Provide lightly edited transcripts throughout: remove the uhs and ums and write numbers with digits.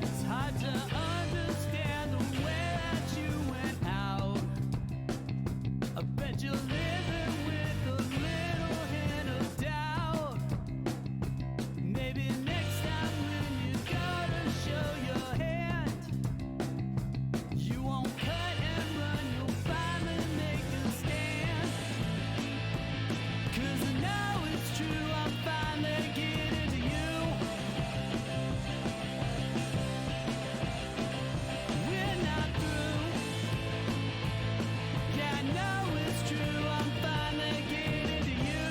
It's hard to understand the way that you went out. I bet you're living with a little hint of doubt. Maybe next time when you go to show your hand, you won't cut and run, you'll finally make a stand. 'Cause I know it's true, I'm finally getting to you. We're not through. Yeah, I know it's true, I'm finally getting to you.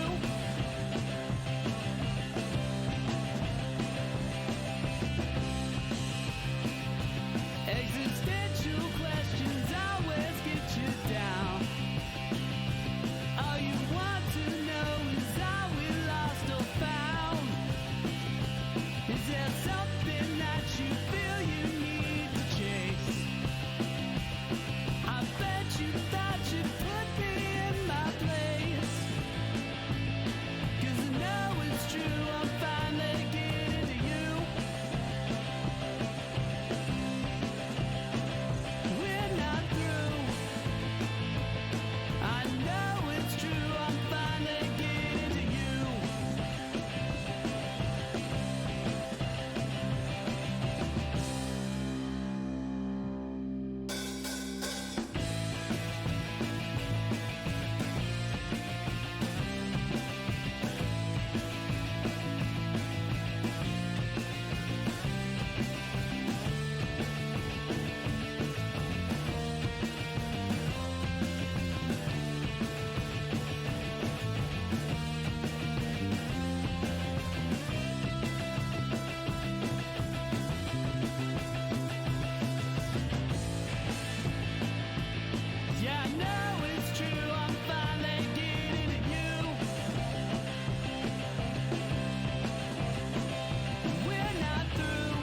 Existential questions always get you down. All you want to know is are we lost or found? Is there something that you feel you need to chase? I bet you thought you'd put me in my place. 'Cause I know it's true, I'm finally getting to you. We're not through. I know it's true, I'm finally getting to you. Yeah, I know it's true, I'm finally getting to you. We're not through.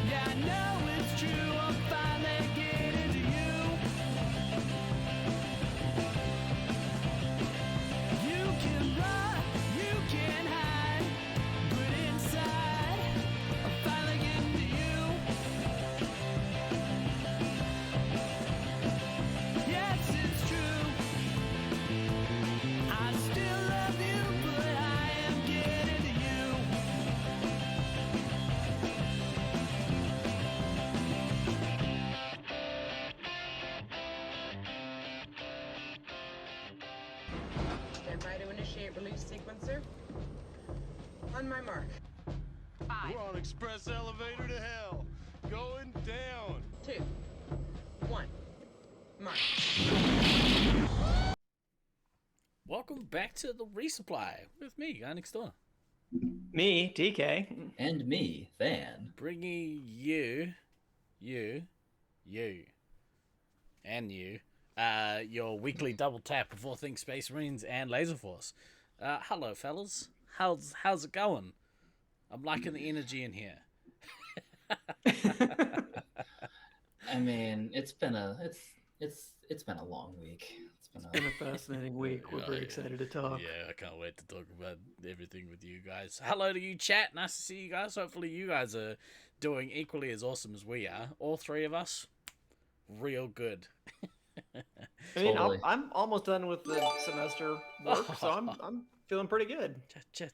Yeah, I know it's true, I'm finally getting to you. You can run, you can hide, but inside, I'm finally getting to you. Yes, it's true. I still love you, but I am getting to you. Stand by to initiate release sequencer. On my mark. We're on express elevator to hell. Going down. 2, 1. Mark. Welcome back to the Resupply with me, guy next door, Me, TK. And me, Van. bringing you, and you, your weekly double tap of all things Space Marines and Laserforce. Hello, fellas. How's it going? I'm liking the energy in here. I mean, it's been a long week. It's been a fascinating week. We're very excited to talk. Yeah, I can't wait to talk about everything with you guys. Hello to you, chat. Nice to see you guys. Hopefully you guys are doing equally as awesome as we are. All three of us, real good. I mean, Totally. I'm almost done with the semester work, so I'm feeling pretty good. Chat.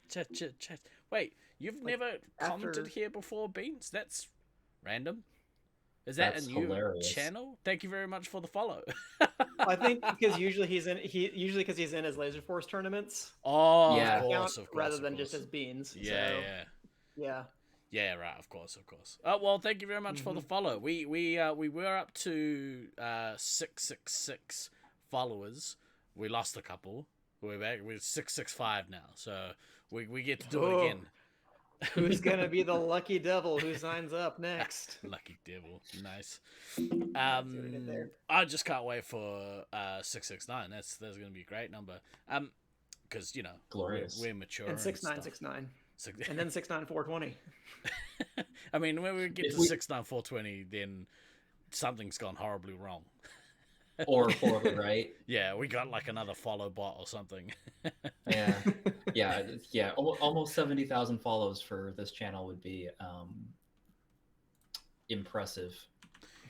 Wait, you've never commented after- here before, Beans? That's random. Is that That's a new hilarious. channel? Thank you very much for the follow. I think because usually he's in his Laserforce tournaments Oh, Yeah. of account course, rather than course. just as beans. Yeah, so, yeah. yeah. Yeah, right. Of course. Well, thank you very much for the follow. We were up to 666 followers. We lost a couple. We're back. We're 665 now. So we get to do it Oh. again. Who's gonna be the lucky devil who signs up next? Lucky devil. Nice. See what we did there. I just can't wait for 669. That's gonna be a great number. Because you know Glorious. we're mature And and 6969, stuff. and then 69420. I mean, when we get If to we- 69420, then something's gone horribly wrong. or forward, right? Yeah, we got like another follow bot or something. Yeah, yeah. Almost 70,000 follows for this channel would be impressive.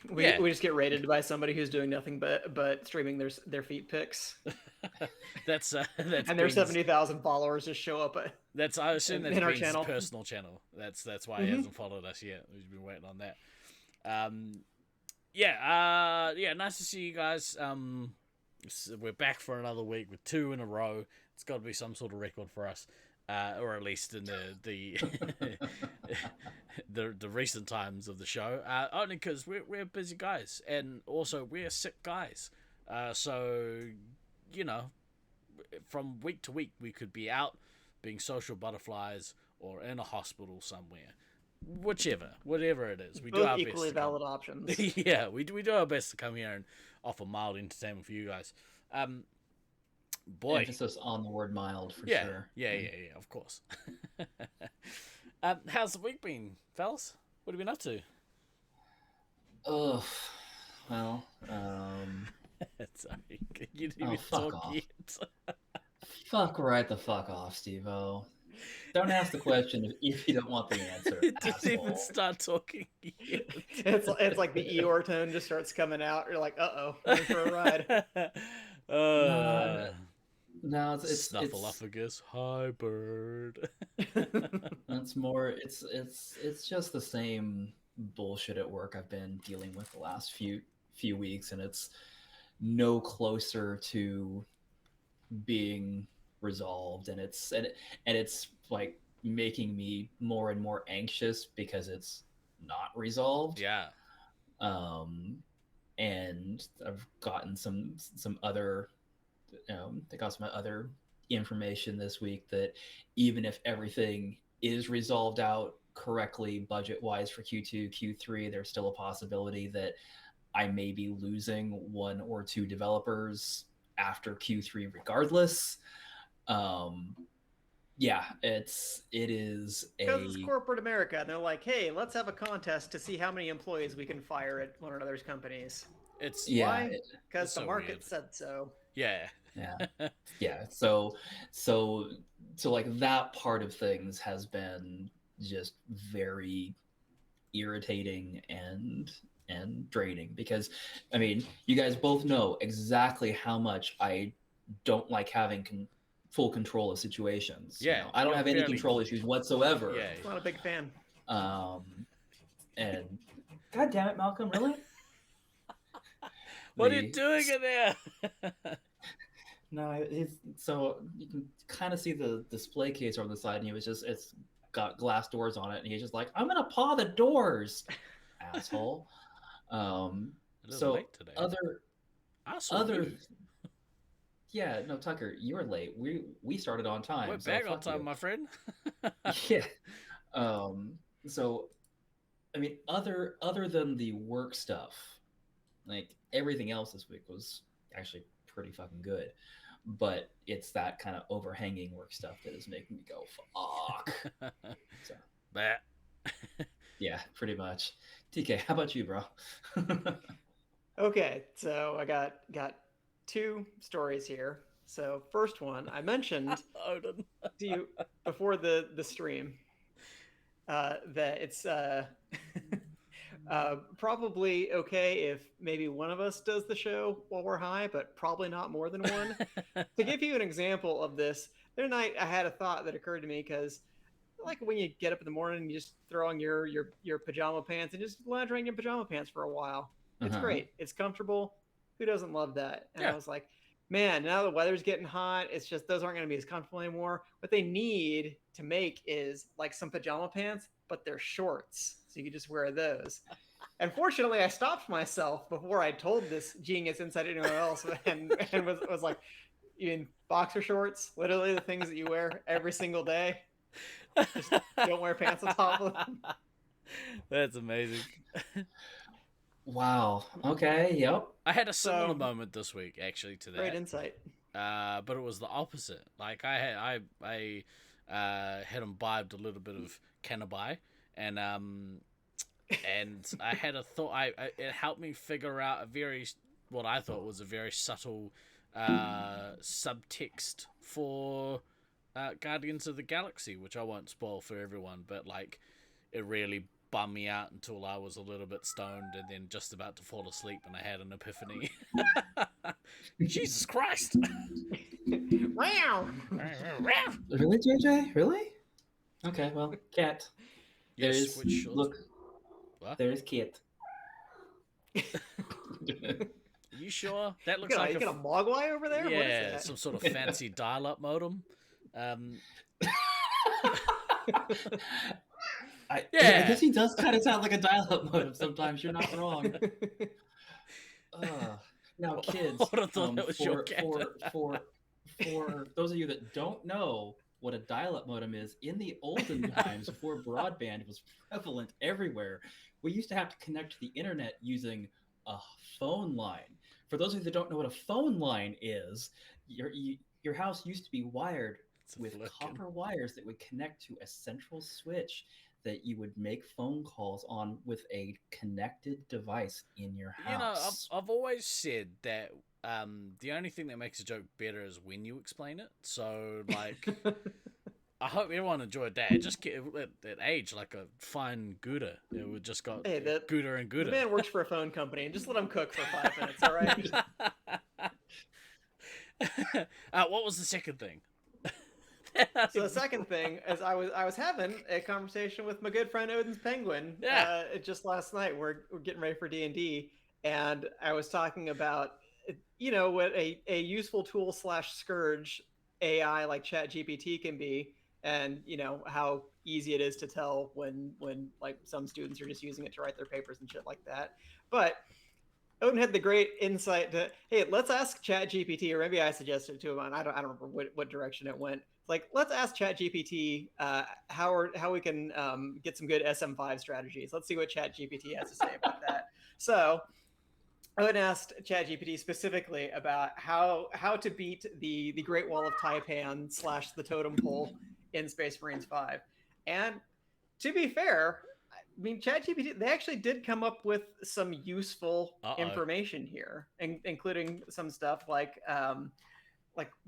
We just get rated by somebody who's doing nothing but streaming their feet pics, that's and their 70,000 followers just show up. I assume that's in our Ben's channel. personal channel. That's why he hasn't followed us yet. We've been waiting on that. Nice to see you guys. We're back for another week with 2 in a row. It's got to be some sort of record for us, or at least in the the recent times of the show. Only because we're busy guys, and also we're sick guys. So from week to week, we could be out being social butterflies or in a hospital somewhere. Whatever it is, we do Both our best. equally valid options. Yeah, we do our best to come here and offer mild entertainment for you guys. Boy, Emphasis on the word mild for yeah, sure. Yeah, of course. How's the week been, fellas? What have you been up to? Oh, well, Sorry, you didn't even fuck talk off. yet. fuck right the fuck off, Steve-O. Don't ask the question if you don't want the answer. Didn't even asshole. start talking yet. It's like the Eeyore tone just starts coming out. You're like, in for a ride. No, it's Snuffleupagus, hi bird. It's more. It's just the same bullshit at work I've been dealing with the last few weeks, and it's no closer to being resolved, and it's like making me more and more anxious because it's not resolved. Yeah. And I've gotten some other I got some other information this week that even if everything is resolved out correctly budget wise for Q2, Q3, there's still a possibility that I may be losing 1 or 2 developers after Q3 regardless. It is Because it's corporate America, and they're like, hey, let's have a contest to see how many employees we can fire at one another's companies. Why? Because the market weird. said so. Yeah. So like that part of things has been just very irritating and draining, because I mean, you guys both know exactly how much I don't like having full control of situations. Yeah, I don't have any control issues whatsoever. Yeah, I'm not a big fan. And God damn it, Malcolm, really? What are you doing in there? No, so you can kind of see the display case on the side, and it's got glass doors on it, and he's just like, I'm gonna paw the doors, asshole. So late today. Yeah, no, Tucker, you're late. We started on time. We're so back on fuck time, you. my friend. Yeah. So, I mean, other than the work stuff, like everything else this week was actually pretty fucking good. But it's that kind of overhanging work stuff that is making me go, fuck. So, Bah. yeah, pretty much. TK, how about you, bro? Okay, so I got 2 stories here. So first one, I mentioned Odin. to you before the stream that it's probably okay if maybe one of us does the show while we're high, but probably not more than one. To give you an example of this, the other night I had a thought that occurred to me, because like when you get up in the morning and you just throw on your pajama pants and just lounge around in your pajama pants for a while. It's great. It's comfortable. Who doesn't love that? And I was like, man, now the weather's getting hot. It's just, those aren't going to be as comfortable anymore. What they need to make is like some pajama pants, but they're shorts. So you can just wear those. And fortunately, I stopped myself before I told this genius inside anyone else, and was like, you mean boxer shorts? Literally the things that you wear every single day. Just don't wear pants on top of them. That's amazing. Wow. Okay. Yep. I had a similar moment this week, actually, to that. Great insight. But it was the opposite. Like I had imbibed a little bit of cannabis, and I had a thought. It helped me figure out a very what I thought was a very subtle subtext for Guardians of the Galaxy, which I won't spoil for everyone, but like it really bummed me out until I was a little bit stoned and then just about to fall asleep and I had an epiphany. Jesus Christ! Wow. Really, JJ? Really? Okay, well, Cat. Yes, There's which short- look. What? There's Kit. You sure? That looks You like got a Mogwai over there? What is yeah, that? some sort of fancy dial-up modem. I Yeah. guess he does kind of sound like a dial-up modem sometimes. You're not wrong. Now, kids, I would have thought that was your cat. for those of you that don't know what a dial-up modem is, in the olden times before broadband was prevalent everywhere, we used to have to connect to the internet using a phone line. For those of you that don't know what a phone line is, your house used to be wired with copper wires that would connect to a central switch that you would make phone calls on with a connected device in your house. You know, I've always said that the only thing that makes a joke better is when you explain it. So, like, I hope everyone enjoyed that. It just it aged like a fine Gouda. It would just got Gouda and Gouda. The man works for a phone company, and just let him cook for 5 minutes, all right? What was the second thing? So the second thing is I was having a conversation with my good friend Odin's Penguin. Yeah. Just last night. We're getting ready for D&D, and I was talking about what a useful tool / scourge AI like ChatGPT can be, and how easy it is to tell when like some students are just using it to write their papers and shit like that. But Odin had the great insight to, hey, let's ask ChatGPT, or maybe I suggested it to him, and I don't remember what direction it went. Like, let's ask ChatGPT how we can get some good SM5 strategies. Let's see what ChatGPT has to say about that. So Odin asked ChatGPT specifically about how to beat the Great Wall of Taipan / the Totem Pole in Space Marines 5. And to be fair, I mean, ChatGPT, they actually did come up with some useful information here, including some stuff like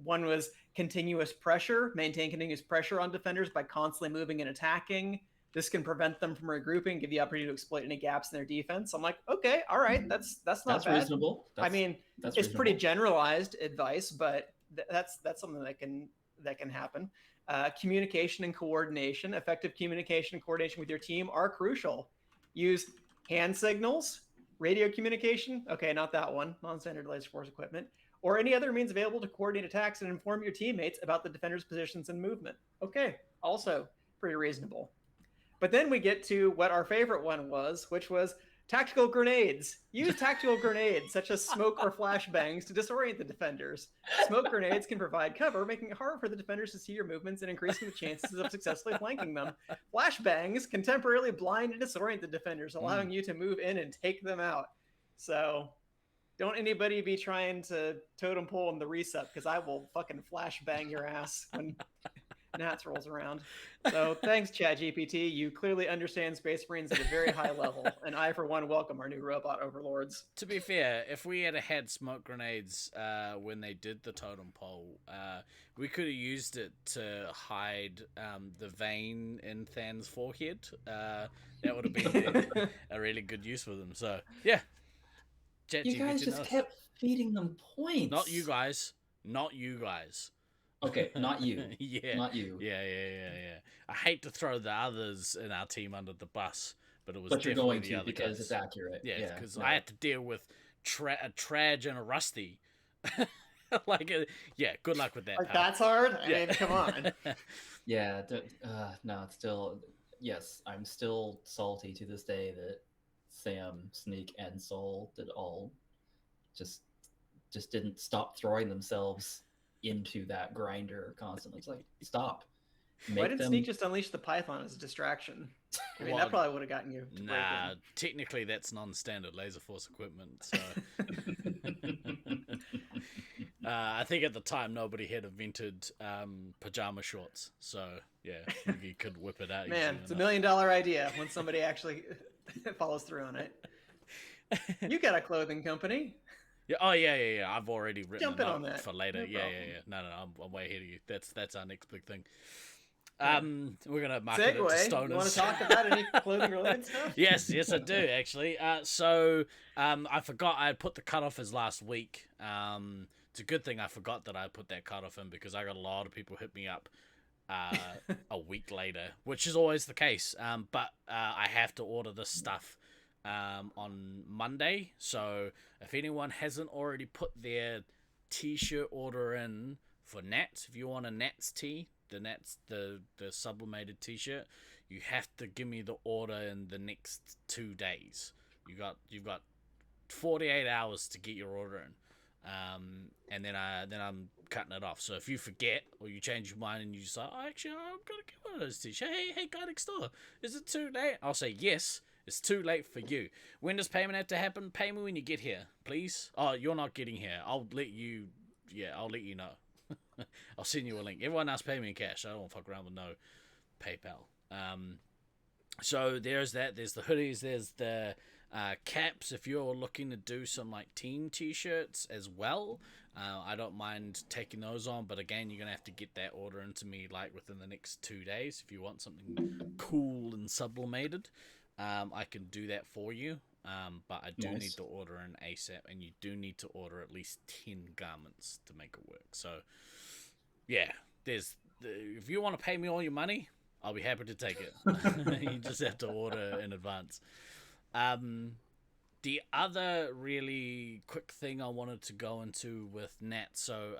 one was continuous pressure, maintain continuous pressure on defenders by constantly moving and attacking. This can prevent them from regrouping, give the opportunity to exploit any gaps in their defense. I'm like, okay, all right, that's not bad. Reasonable. It's reasonable. Pretty generalized advice, but that's something that can happen. Communication and coordination, effective communication and coordination with your team are crucial. Use hand signals, radio communication. Okay, not that one. Non-standard Laserforce equipment. Or any other means available to coordinate attacks and inform your teammates about the defender's positions and movement. Okay, also pretty reasonable. But then we get to what our favorite one was, which was tactical grenades. Use tactical grenades, such as smoke or flashbangs, to disorient the defenders. Smoke grenades can provide cover, making it harder for the defenders to see your movements and increasing the chances of successfully flanking them. Flashbangs can temporarily blind and disorient the defenders, allowing you to move in and take them out. So don't anybody be trying to totem pole in the resup, because I will fucking flashbang your ass when Nats rolls around. So thanks, ChatGPT. You clearly understand Space Marines at a very high level, and I, for one, welcome our new robot overlords. To be fair, if we had smoke grenades when they did the totem pole, we could have used it to hide the vein in Than's forehead. That would have been a really good use for them. So, yeah. You guys just kept feeding them points. Not you guys. Okay, not you. Yeah. Not you. Yeah. I hate to throw the others in our team under the bus, but it was But you're definitely going the to other because guys. it's accurate. Yeah, because I had to deal with a Traj and a Rusty. Good luck with that. Like, pal. that's hard? I Yeah. mean, come on. Yeah, no, it's still, yes, I'm still salty to this day that Sam, Sneak, and Soul did all just didn't stop throwing themselves into that grinder constantly. It's like, stop. Why didn't Sneak just unleash the Python as a distraction? I mean, that probably would have gotten you to break in. Technically that's non-standard Laserforce equipment, so... I think at the time nobody had invented pajama shorts, so yeah, you could whip it out. Man, it's $1 million idea when somebody actually follows through on it. You got a clothing company. Yeah. Oh yeah. I've already written Jump a in note on that. for later. No Yeah. problem. No. I'm way ahead of you. That's our next big thing. Yeah. We're gonna market it to Segue. stoners. You want to talk about any clothing related stuff? Yes, I do actually. I forgot I had put the cutoff as last week. It's a good thing I forgot that I put that cutoff in because I got a lot of people hit me up a week later, which is always the case. But I have to order this stuff on Monday. So if anyone hasn't already put their t-shirt order in for Nats, if you want a Nats tee, the Nats, the sublimated t-shirt, you have to give me the order in the next 2 days. You've got 48 hours to get your order in. And then I'm cutting it off. So if you forget or you change your mind and you say, oh, actually, I'm gonna get one of those t-shirts. Hey, guy next door, is it too late? I'll say yes. It's too late for you. When does payment have to happen? Pay me when you get here, please. Oh, you're not getting here. I'll let you know. I'll send you a link. Everyone else pay me in cash. I don't want to fuck around with no PayPal. So there's that. There's the hoodies. There's the caps. If you're looking to do some like team t-shirts as well, I don't mind taking those on. But again, you're gonna have to get that order into me like within the next 2 days if you want something cool and sublimated. I can do that for you. But I do need to order an ASAP, and you do need to order at least 10 garments to make it work. So, yeah, if you want to pay me all your money, I'll be happy to take it. You just have to order in advance. The other really quick thing I wanted to go into with Nat, so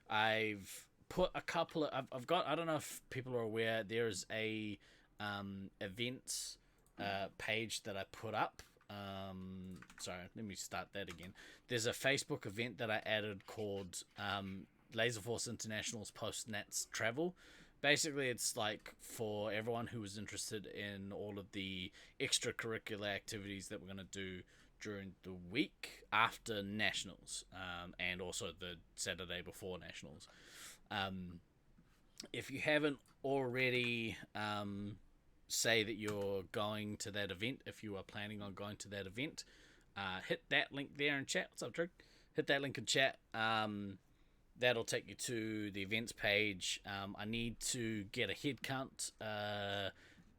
I've put a couple of, I've got, I don't know if people are aware, there's a events page that I put up. Sorry, let me start that again. There's a Facebook event that I added called Laserforce International's Post Nats Travel. Basically, it's like for everyone who is interested in all of the extracurricular activities that we're going to do during the week after Nationals, and also the Saturday before Nationals. If you haven't already say that you're going to that event, if you are planning on going to that event, hit that link there in chat. What's up, Trick? Hit that link in chat. That'll take you to the events page. I need to get a head count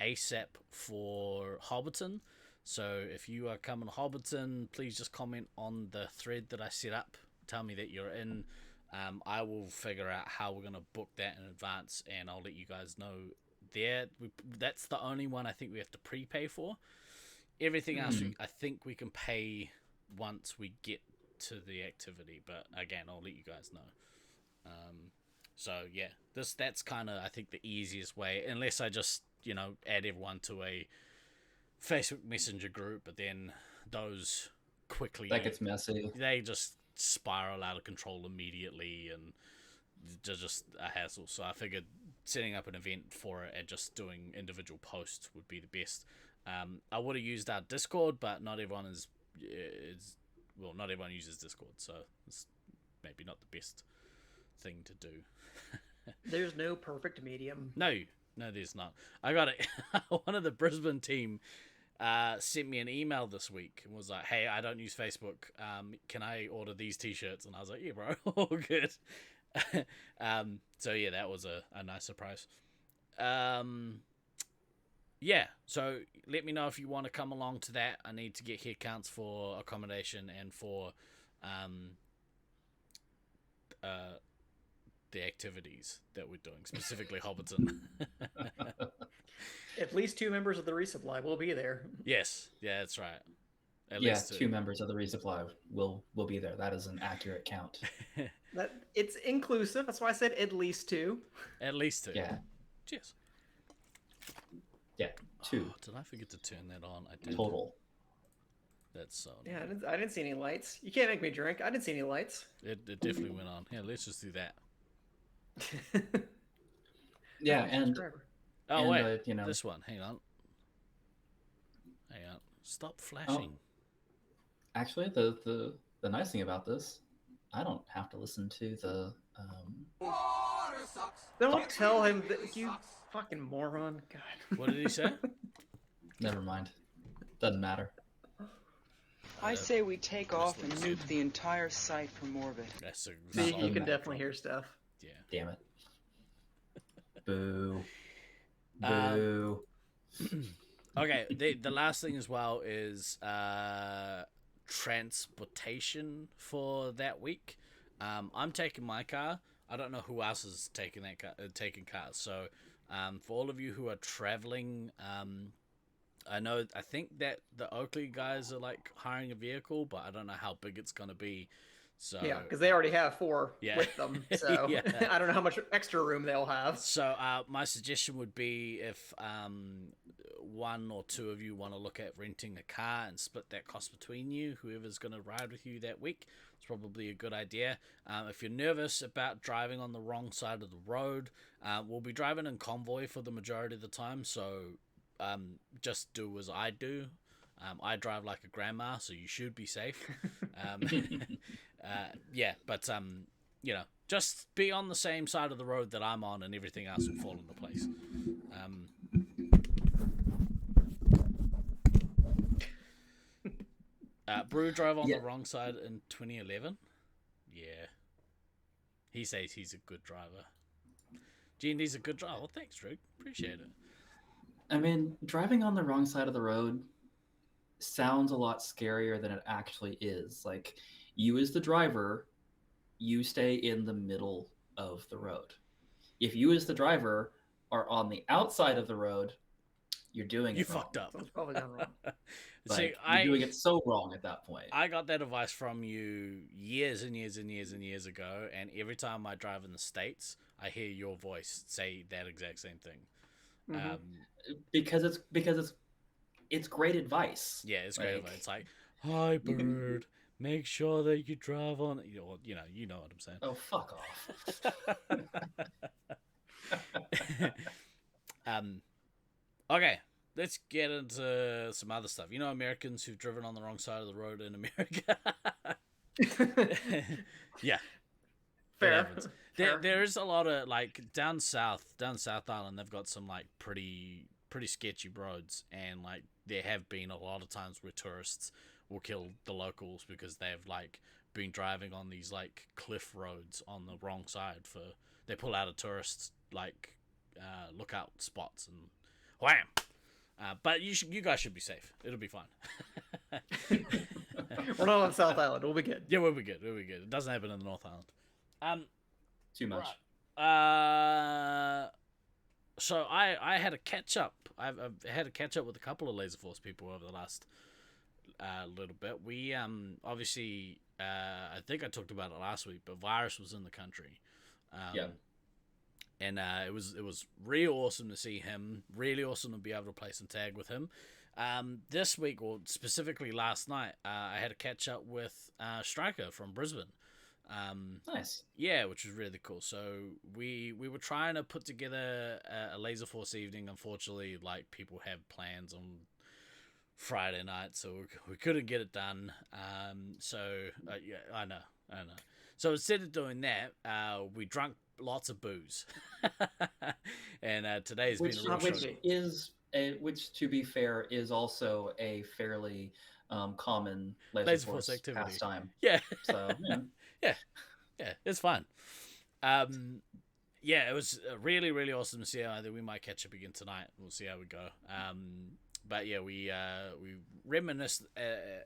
ASAP for Hobbiton. So if you are coming to Hobbiton, please just comment on the thread that I set up. Tell me that you're in. I will figure out how we're going to book that in advance, and I'll let you guys know there. That's the only one I think we have to prepay for. Everything else I think we can pay once we get to the activity, but again, I'll let you guys know. So yeah, that's kind of I think the easiest way, unless I just add everyone to a Facebook Messenger group, but then those quickly gets messy. They just spiral out of control immediately, and they're just a hassle. So I figured setting up an event for it and just doing individual posts would be the best. I would have used our Discord, but not everyone not everyone uses Discord, so it's maybe not the best thing to do. There's no perfect medium. No, there's not. I got it. One of the Brisbane team sent me an email this week and was like, hey, I don't use Facebook. Can I order these t-shirts? And I was like, yeah, bro, all good. So yeah, that was a nice surprise. Yeah, so let me know if you want to come along to that. I need to get head counts for accommodation and for the activities that we're doing, specifically Hobbiton. At least 2 members of the Resupply will be there. Yes, yeah, that's right. At least least 2 members of the Resupply will be there. That is an accurate count. That it's inclusive. That's why I said at least 2. At least 2. Yeah. Cheers. Yeah, 2. Oh, did I forget to turn that on? I did. Total. That's so. Yeah, I didn't see any lights. You can't make me drink. I didn't see any lights. It definitely went on. Yeah, let's just do that. Yeah, and wait, this one. Hang on. Stop flashing. Actually, the nice thing about this, I don't have to listen to the. Don't tell him that, you fucking moron. God. What did he say? Never mind. Doesn't matter. I say we take off and Honestly, nuke the entire site from orbit. That's a See, solid you can backdrop. definitely hear stuff. Yeah. Damn it. Boo. Um, Boo. Okay, the last thing as well is transportation for that week. I'm taking my car. I don't know who else is taking taking cars. So, for all of you who are traveling, I think that the Oakley guys are like hiring a vehicle, but I don't know how big it's gonna be. So Yeah, because they already have 4 Yeah. with them, so Yeah. I don't know how much extra room they'll have. So my suggestion would be if one or two of you want to look at renting a car and split that cost between you, whoever's going to ride with you that week, it's probably a good idea. If you're nervous about driving on the wrong side of the road, we'll be driving in convoy for the majority of the time, so just do as I do. I drive like a grandma, so you should be safe. Yeah, but you know, just be on the same side of the road that I'm on, and everything else will fall into place. Brew drove on the wrong side in 2011. Yeah, he says he's a good driver. G&D's a good driver. Well, thanks, Drew. Appreciate it. I mean, driving on the wrong side of the road sounds a lot scarier than it actually is. Like, you as the driver, you stay in the middle of the road. If you as the driver are on the outside of the road, you're doing it wrong. Fucked up. Someone's probably done wrong. Like, you're doing it so wrong at that point. I got that advice from you years and years and years and years ago, and every time I drive in the States, I hear your voice say that exact same thing. Because it's great advice. Yeah, it's great advice. It's like, hi, bird, make sure that you drive on. You know what I'm saying. Oh, fuck off. Okay, let's get into some other stuff. You know, Americans who've driven on the wrong side of the road in America. Yeah, Fair. There is a lot of like down South Island. They've got some like pretty sketchy roads, and like there have been a lot of times where tourists will kill the locals because they've like been driving on these like cliff roads on the wrong side. They pull out a tourist like lookout spots and wham. But you guys should be safe. It'll be fine. We're not on South Island. We'll be good. Yeah, we'll be good. It doesn't happen in the North Island. Too much. Right. So I had a catch up. I've had a catch up with a couple of Laserforce people over the last little bit. We obviously I think I talked about it last week, but Virus was in the country. Yeah. And it was really awesome to see him. Really awesome to be able to play some tag with him. This week, or specifically last night, I had a catch up with Striker from Brisbane. Nice. Yeah, which was really cool. So we were trying to put together a Laserforce evening. Unfortunately, like people have plans on Friday night, so we couldn't get it done. Yeah, I know. So instead of doing that, we drank lots of booze, and today's been a real show. Which, to be fair, is also a fairly common Laserforce activity. pastime. Yeah. So yeah, it's fun. Yeah, it was really, really awesome to see how we might catch up again tonight. We'll see how we go. But yeah, we reminisce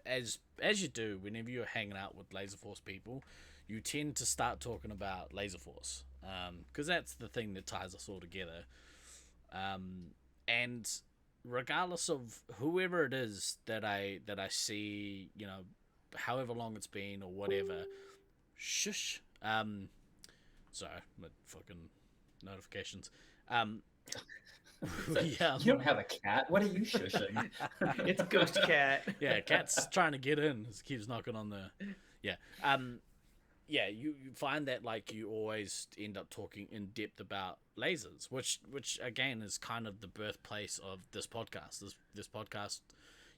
as you do whenever you're hanging out with Laserforce people. You tend to start talking about Laserforce because that's the thing that ties us all together. And regardless of whoever it is that I see, you know, however long it's been or whatever, shush. Sorry, my fucking notifications. You don't have a cat. What are you shushing? It's Ghost Cat. Yeah, cat's trying to get in. It keeps knocking on the. Yeah. Yeah, you find that like you always end up talking in depth about lasers, which again is kind of the birthplace of this podcast. This podcast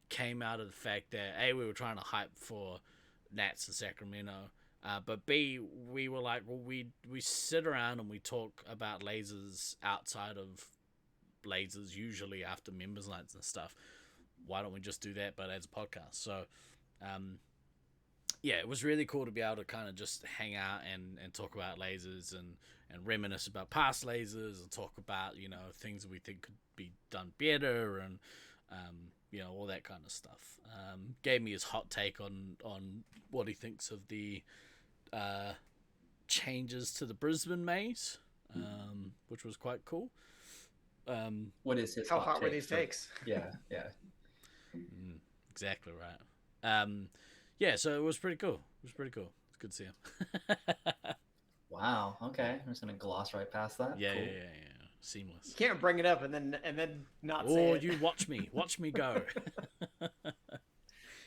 came out of the fact that A, we were trying to hype for Nats in Sacramento, but B, we were like, well, we sit around and we talk about lasers outside of lasers, usually after members nights and stuff. Why don't we just do that but as a podcast? So yeah, it was really cool to be able to kind of just hang out and talk about lasers and reminisce about past lasers and talk about, you know, things we think could be done better and, you know, all that kind of stuff. Gave me his hot take on what he thinks of the changes to the Brisbane maze, which was quite cool. What is his How hot were these for- takes? Yeah. Exactly right. Yeah, so it was pretty cool. It's good to see him. Wow. Okay. I'm just gonna gloss right past that. Yeah, Cool. yeah. Seamless. You can't bring it up and then not say Oh, it. you watch me go.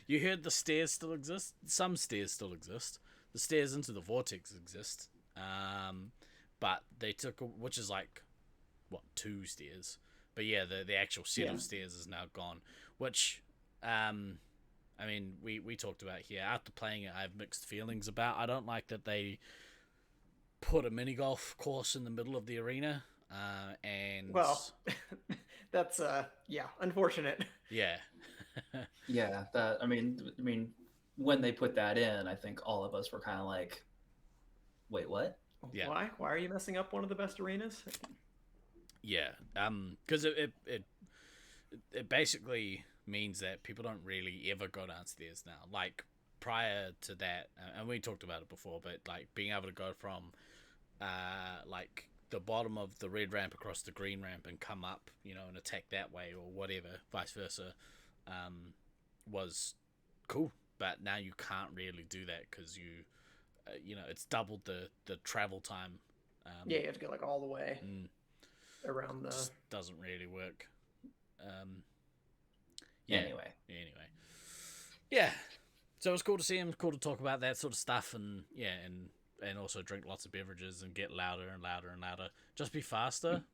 You heard the stairs still exist? Some stairs still exist. The stairs into the vortex exist. But they took, which is like, what, 2 stairs? But yeah, the actual set of stairs is now gone. Which, I mean, we talked about here. After playing it, I have mixed feelings about. I don't like that they put a mini golf course in the middle of the arena. And Well, that's unfortunate. yeah. Yeah. That. I mean, when they put that in, I think all of us were kind of like, "Wait, what?" Yeah. Why? Why are you messing up one of the best arenas? Yeah, because it basically means that people don't really ever go downstairs now. Like prior to that, and we talked about it before, but like being able to go from like the bottom of the red ramp across the green ramp and come up, you know, and attack that way or whatever, vice versa, was cool. But now you can't really do that because you know, it's doubled the travel time. Yeah, you have to go like all the way around the. Just doesn't really work. Anyway. Yeah. So it was cool to see him. Cool to talk about that sort of stuff, and yeah, and also drink lots of beverages and get louder and louder and louder. Just be faster.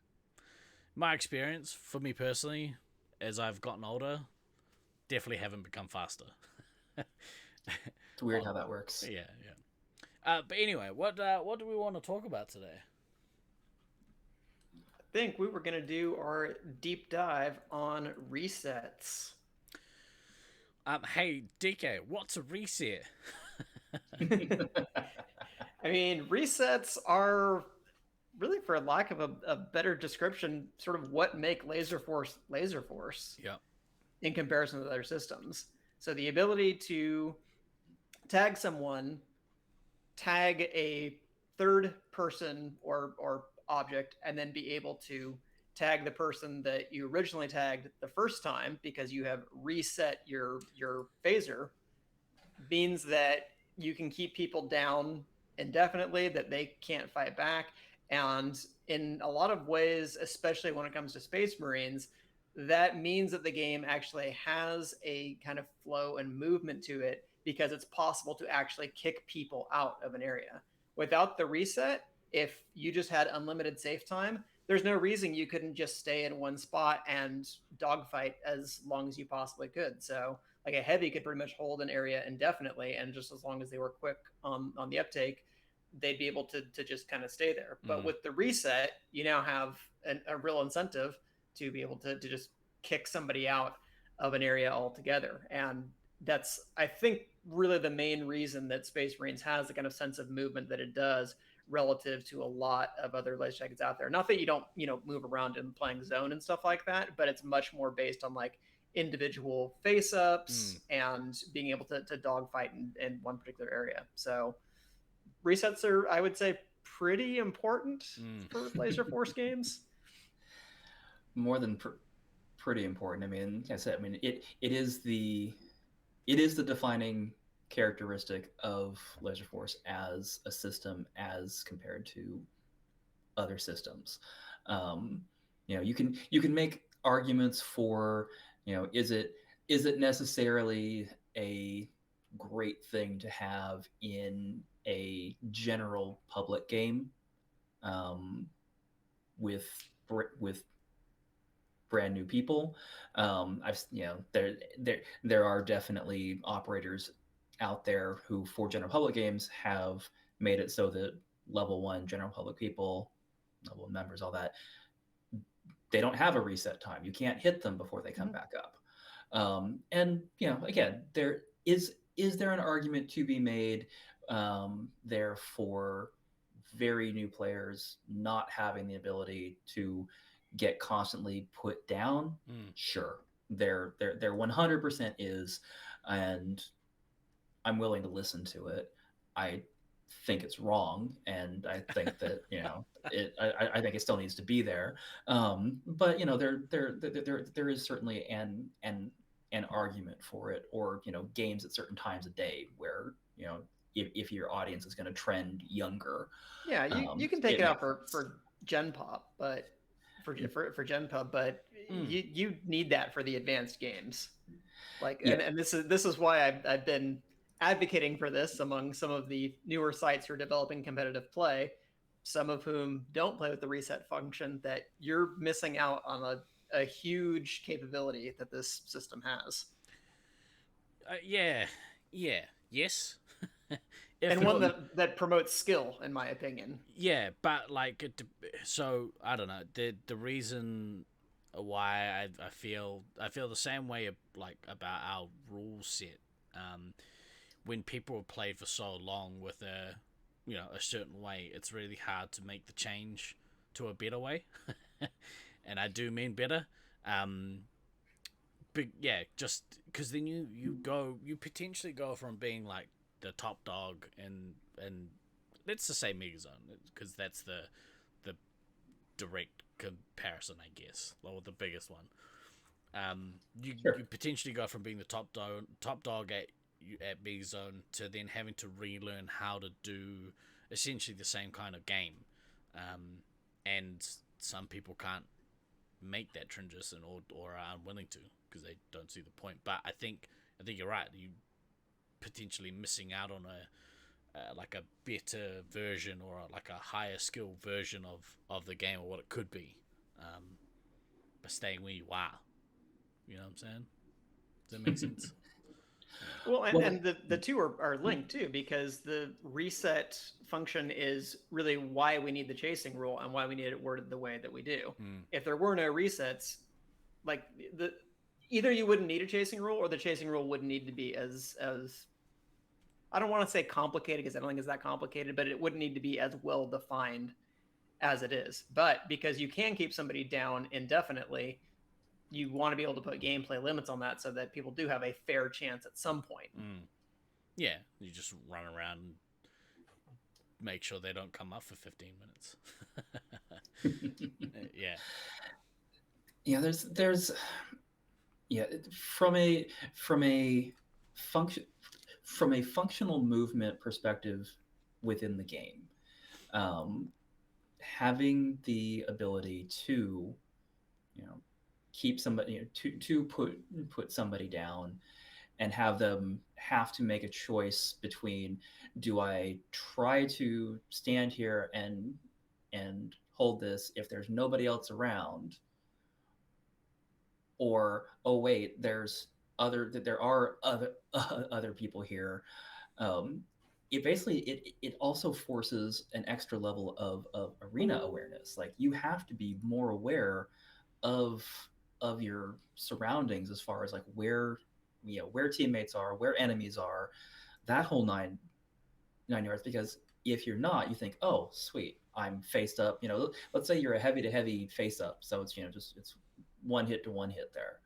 My experience, for me personally, as I've gotten older, definitely haven't become faster. It's weird how that works. Yeah. But anyway, what do we want to talk about today? I think we were gonna do our deep dive on resets. Hey DK, what's a reset? I mean, resets are really, for lack of a better description, sort of what make Laserforce. Yeah. In comparison to other systems. So the ability to tag someone, tag a third person or object, and then be able to tag the person that you originally tagged the first time because you have reset your phaser, means that you can keep people down indefinitely, that they can't fight back. And in a lot of ways, especially when it comes to Space Marines, that means that the game actually has a kind of flow and movement to it because it's possible to actually kick people out of an area. Without the reset, if you just had unlimited safe time, there's no reason you couldn't just stay in one spot and dogfight as long as you possibly could. So like a heavy could pretty much hold an area indefinitely, and just as long as they were quick on the uptake, they'd be able to just kind of stay there. But with the reset, you now have a real incentive to be able to just kick somebody out of an area altogether. And that's, I think, really the main reason that Space Marines has the kind of sense of movement that it does relative to a lot of other laser tactics out there. Not that you don't, move around in playing zone and stuff like that, but it's much more based on like individual face-ups and being able to dogfight in one particular area. So resets are, I would say, pretty important for Laserforce games. More than pretty important. I mean, like I said, it is the defining characteristic of Laserforce as a system as compared to other systems. You can make arguments for, is it necessarily a great thing to have in a general public game with brand new people. There are definitely operators out there who, for general public games, have made it so that level 1 general public people, level 1 members, all that, they don't have a reset time. You can't hit them before they come back up. And again, there is is there an argument to be made there for very new players not having the ability to get constantly put down? Sure, there 100% is, and I'm willing to listen to it. I think it's wrong, and I think that I think it still needs to be there. But there is certainly an argument for it, or games at certain times of day where if your audience is going to trend younger. Yeah, you can take it out for Gen Pop, but for Gen Pub, but you need that for the advanced games. Like, and this is why I've been advocating for this among some of the newer sites who are developing competitive play, some of whom don't play with the reset function, that you're missing out on a huge capability that this system has. Yes. And one that promotes skill, in my opinion. Yeah, but like, so I don't know. The reason why I feel the same way like about our rule set. When people have played for so long with a certain way, it's really hard to make the change to a better way. And I do mean better. But yeah, just because then you potentially go from being like the top dog and let's just say Mega Zone, because that's the direct comparison, I guess, or the biggest one. You potentially go from being the top dog at Mega Zone to then having to relearn how to do essentially the same kind of game, and some people can't make that transition or are unwilling to because they don't see the point. But I think you're right. You potentially missing out on like a better version or like a higher skill version of the game or what it could be, by staying where you are. You know what I'm saying? Does that make sense? Well, and the two are linked too, because the reset function is really why we need the chasing rule and why we need it worded the way that we do. If there were no resets, like either you wouldn't need a chasing rule, or the chasing rule wouldn't need to be as I don't want to say complicated, because I don't think it's that complicated, but it wouldn't need to be as well defined as it is. But because you can keep somebody down indefinitely, you want to be able to put gameplay limits on that so that people do have a fair chance at some point. Yeah, you just run around and make sure they don't come up for 15 minutes. Yeah, there's from a functional movement perspective within the game, having the ability to keep somebody, to put somebody down and have them have to make a choice between, do I try to stand here and hold this if there's nobody else around, or oh wait, there are other people here. It basically it also forces an extra level of arena awareness. Like, you have to be more aware of your surroundings, as far as like where teammates are, where enemies are, that whole nine yards. Because if you're not, you think, oh sweet, I'm faced up. Let's say you're a heavy to heavy face up, so it's it's one hit to one hit there,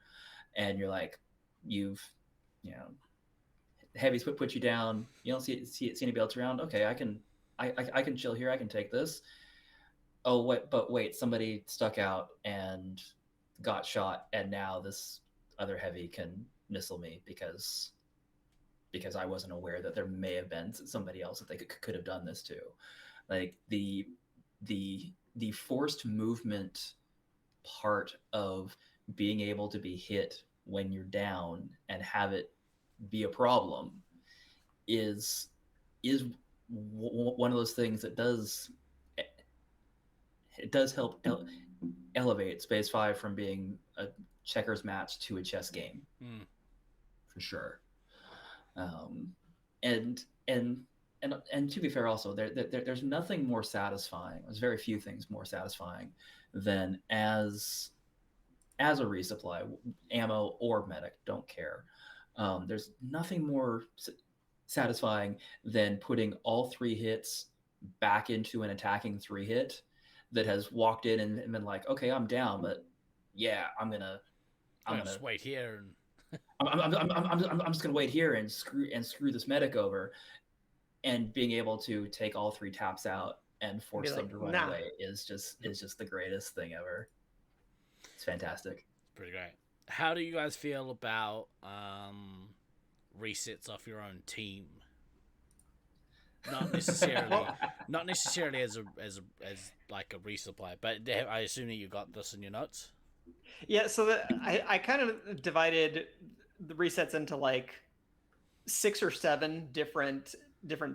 and you're like, heavies put you down. You don't see anybody else around. Okay, I can chill here. I can take this. Oh wait, somebody stuck out and got shot, and now this other heavy can missile me because I wasn't aware that there may have been somebody else that they could have done this to. Like, the forced movement part of being able to be hit when you're down and have it be a problem is one of those things that does help elevate Space 5 from being a checkers match to a chess game, for sure. And to be fair, also there's nothing more satisfying. There's very few things more satisfying than as a resupply, ammo or medic, don't care. There's nothing more satisfying than putting all 3 hits back into an attacking 3 hit that has walked in and been like, okay, I'm down, but yeah, I'm gonna just wait here and I'm just gonna wait here and screw this medic over, and being able to take all 3 taps out and force them to run away is just the greatest thing ever. It's fantastic. pretty great. How do you guys feel about resets off your own team? Not necessarily as like a resupply, but I assume that you got this in your notes. Yeah, so I kind of divided the resets into like 6 or 7 different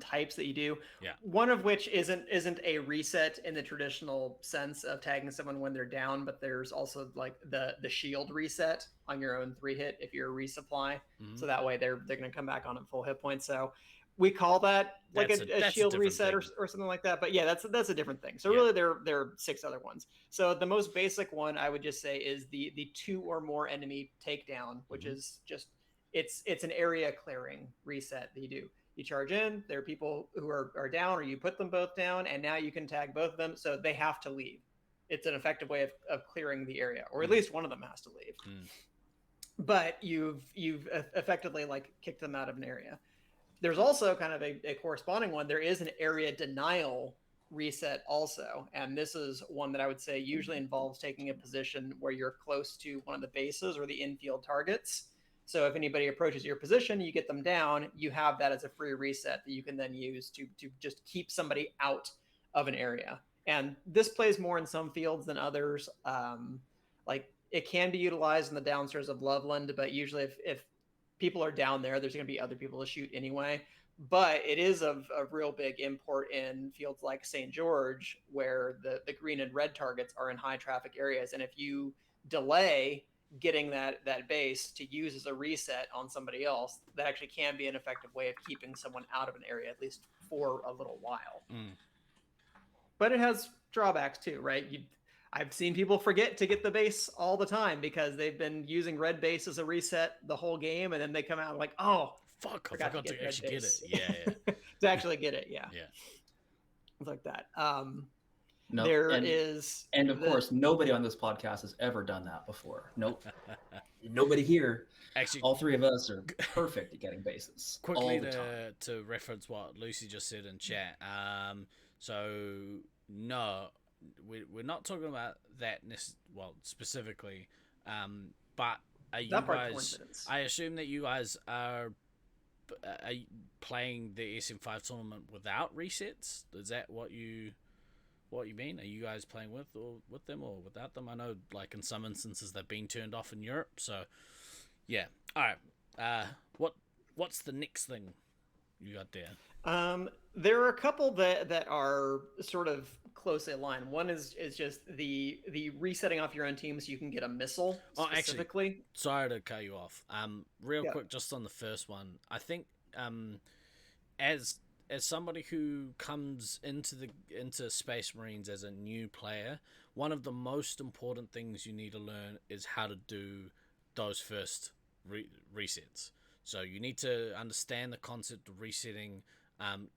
types that you do. Yeah. One of which isn't a reset in the traditional sense of tagging someone when they're down, but there's also like the shield reset on your own 3 hit if you're a resupply. Mm-hmm. So that way they're going to come back on at full hit points. So we call that like a shield reset or something like that. But yeah, that's a different thing. So really there are 6 other ones. So the most basic one I would just say is the 2 or more enemy takedown, which is just it's an area clearing reset that you do. You charge in, there are people who are down, or you put them both down, and now you can tag both of them, so they have to leave. It's an effective way of clearing the area, or at least one of them has to leave. But you've effectively like kicked them out of an area. There's also kind of a corresponding one. There is an area denial reset also, and this is one that I would say usually involves taking a position where you're close to one of the bases or the infield targets. So if anybody approaches your position, you get them down, you have that as a free reset that you can then use to just keep somebody out of an area. And this plays more in some fields than others. Like it can be utilized in the downstairs of Loveland, but usually if people are down there, there's going to be other people to shoot anyway. But it is of a real big import in fields like St. George, where the green and red targets are in high traffic areas. And if you delay getting that base to use as a reset on somebody else, that actually can be an effective way of keeping someone out of an area, at least for a little while. But it has drawbacks too, right? I've seen people forget to get the base all the time because they've been using red base as a reset the whole game, and then they come out like, oh fuck, I forgot to actually get it. Yeah. To actually get it, yeah. It's like that. No, and of course, nobody on this podcast has ever done that before. Nope. Nobody here. Actually, all 3 of us are perfect at getting bases. Quickly to reference what Lucy just said in chat. So no, we're not talking about that specifically. But are you guys? I assume that you guys are playing the SM5 tournament without resets. Is that what you mean? Are you guys playing with them or without them? I know like in some instances they've been turned off in Europe, so yeah. All right. What's the next thing you got there? There are a couple that are sort of closely aligned. One is just the resetting off your own team so you can get a missile specifically. Actually, sorry to cut you off. Real quick, just on the first one, I think as somebody who comes into Space Marines as a new player, one of the most important things you need to learn is how to do those first resets. So you need to understand the concept of resetting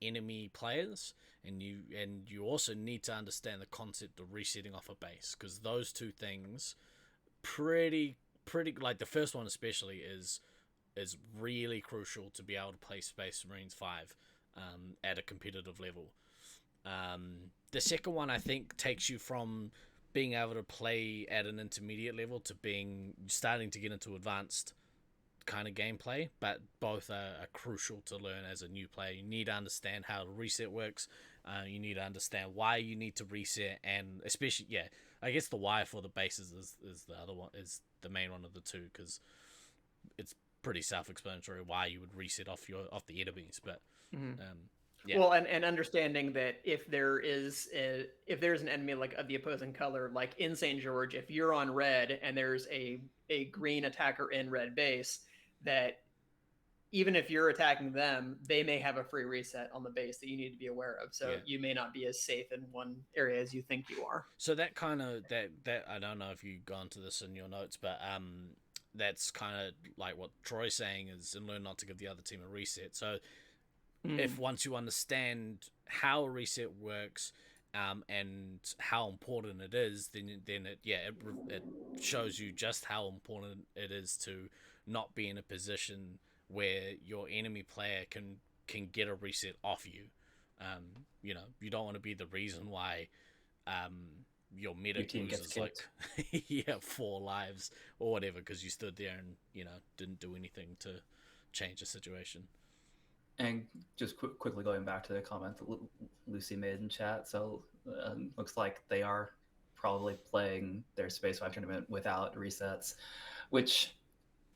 enemy players, and you also need to understand the concept of resetting off a base, because those 2 things pretty like the first one especially is really crucial to be able to play Space Marines 5 at a competitive level. The second one I think takes you from being able to play at an intermediate level to starting to get into advanced kind of gameplay, but both are crucial to learn as a new player. You need to understand how the reset works. You need to understand why you need to reset, and especially, I guess the why for the bases is the other one, is the main one of the 2, because it's pretty self-explanatory why you would reset off the enemies, but well, and understanding that if there's an enemy like of the opposing color, like in St. George, if you're on red and there's a green attacker in red base, that even if you're attacking them, they may have a free reset on the base that you need to be aware of. So you may not be as safe in one area as you think you are. So that kind of that I don't know if you've gone to this in your notes, but that's kind of like what Troy's saying is, and learn not to give the other team a reset. So if once you understand how a reset works, and how important it is, then it shows you just how important it is to not be in a position where your enemy player can get a reset off you. You don't want to be the reason why your medic loses like 4 lives or whatever because you stood there and didn't do anything to change the situation. And just quickly going back to the comment that Lucy made in chat, so looks like they are probably playing their Space 5 tournament without resets, which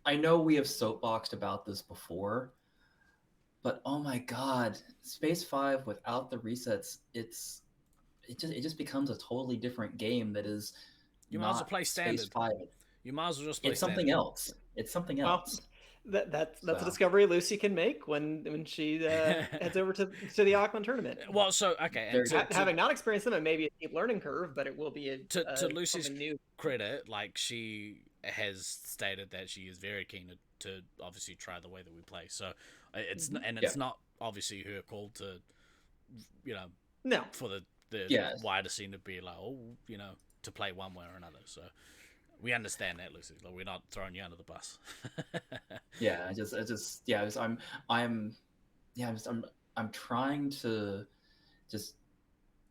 I know we have soapboxed about this before, but oh my god, Space 5 without the resets, it just becomes a totally different game that is you might as well play standard. Space 5. You might as well just play It's something else. It's something else. That's a discovery Lucy can make when she heads over to the Auckland tournament. Well, so okay, and having not experienced them, it may be a steep learning curve, but it will be to Lucy's new. credit. Like, she has stated that she is very keen to obviously try the way that we play. So it's not obviously her call to for the wider scene to be like, to play one way or another. So we understand that, Lucy. Like, we're not throwing you under the bus. I'm trying to just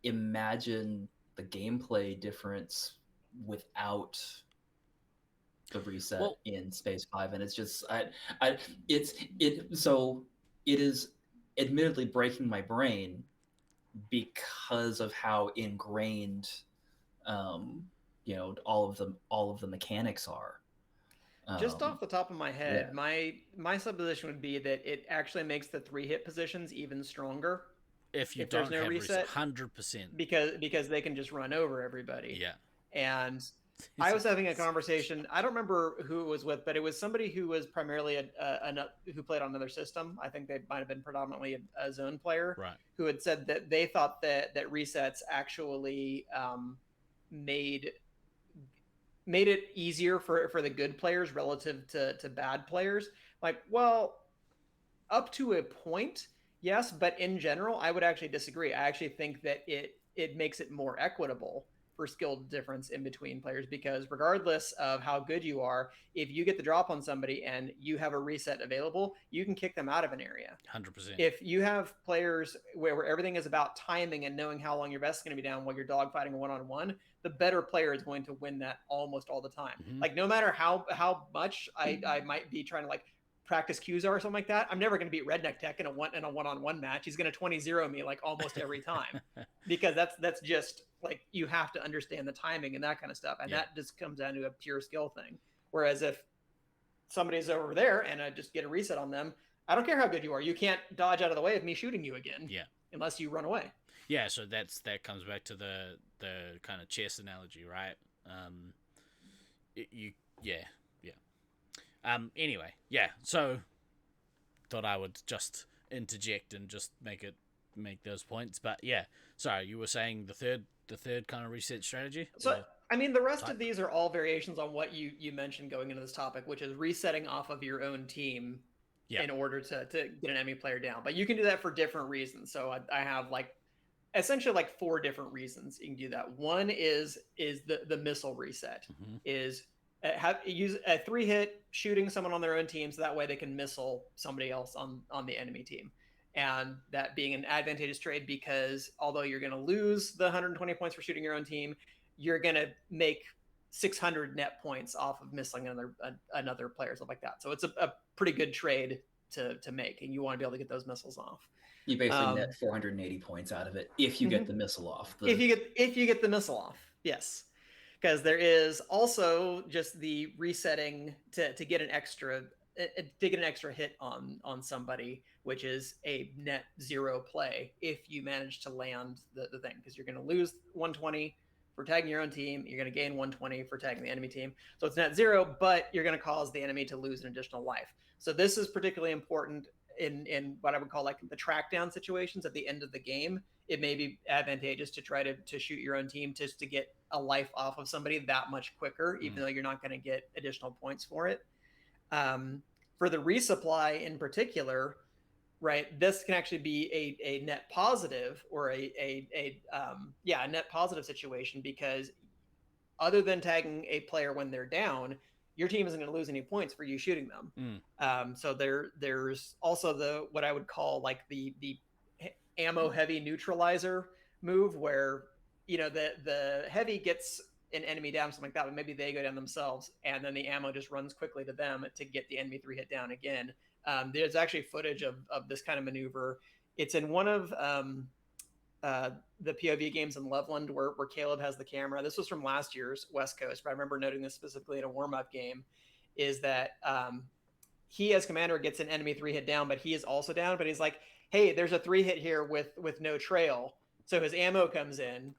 imagine the gameplay difference without the reset in Space 5, and it's just it is admittedly breaking my brain because of how ingrained all of the mechanics are. Just off the top of my head, my supposition would be that it actually makes the 3-hit positions even stronger if don't have reset. 100%, because they can just run over everybody. Yeah. And I was having a conversation. I don't remember who it was with, but it was somebody who was primarily who played on another system. I think they might have been predominantly a zone player, right? Who had said that they thought that resets actually made it easier for the good players relative to bad players. Like, well, up to a point, yes, but in general, I would actually disagree. I actually think that it makes it more equitable for skill difference in between players, because regardless of how good you are, if you get the drop on somebody and you have a reset available, you can kick them out of an area. 100%. If you have players where everything is about timing and knowing how long your vest is going to be down while you're dogfighting one-on-one, the better player is going to win that almost all the time. Mm-hmm. Like, no matter how much I might be trying to like practice Qzar or something like that, I'm never going to beat Redneck Tech in a one-on-one match. He's going to 20-0 me like almost every time, because that's just like, you have to understand the timing and that kind of stuff, and that just comes down to a pure skill thing. Whereas if somebody's over there and I just get a reset on them, I don't care how good you are, you can't dodge out of the way of me shooting you again. Yeah, unless you run away. Yeah, so that comes back to the kind of chess analogy, right? Anyway, so thought I would just interject and just make those points. But sorry, you were saying the third kind of reset strategy? So I mean, the rest of these are all variations on what you mentioned going into this topic, which is resetting off of your own team in order to get an enemy player down. But you can do that for different reasons. So I have essentially 4 different reasons you can do that. One is the missile reset. Mm-hmm. Is use a 3-hit shooting someone on their own team, so that way they can missile somebody else on the enemy team. And that being an advantageous trade, because although you're going to lose the 120 points for shooting your own team, you're going to make 600 net points off of missing another player, stuff like that. So it's a pretty good trade to make, and you want to be able to get those missiles off. You basically net 480 points out of it if you get the missile off. If you get the missile off, yes. Because there is also just the resetting to get an extra hit on somebody, which is a net 0 play if you manage to land the thing, because you're going to lose 120 for tagging your own team, you're going to gain 120 for tagging the enemy team. So it's net 0, but you're going to cause the enemy to lose an additional life. So this is particularly important in what I would call the track down situations at the end of the game. It may be advantageous to try to shoot your own team just to get a life off of somebody that much quicker, even though you're not going to get additional points for it. For the resupply in particular, right? This can actually be a net positive or a net positive situation, because other than tagging a player when they're down, your team isn't going to lose any points for you shooting them. So there's also the what I would call like the ammo heavy neutralizer move, where the heavy gets an enemy down, something like that, but maybe they go down themselves, and then the ammo just runs quickly to them to get the enemy 3-hit down again. There's actually footage of this kind of maneuver. It's in one of the POV games in Loveland where Caleb has the camera. This was from last year's West Coast, but I remember noting this specifically in a warm-up game, is that he as commander gets an enemy 3-hit down, but he is also down, but he's like, hey, there's a 3-hit here with no trail. So his ammo comes in,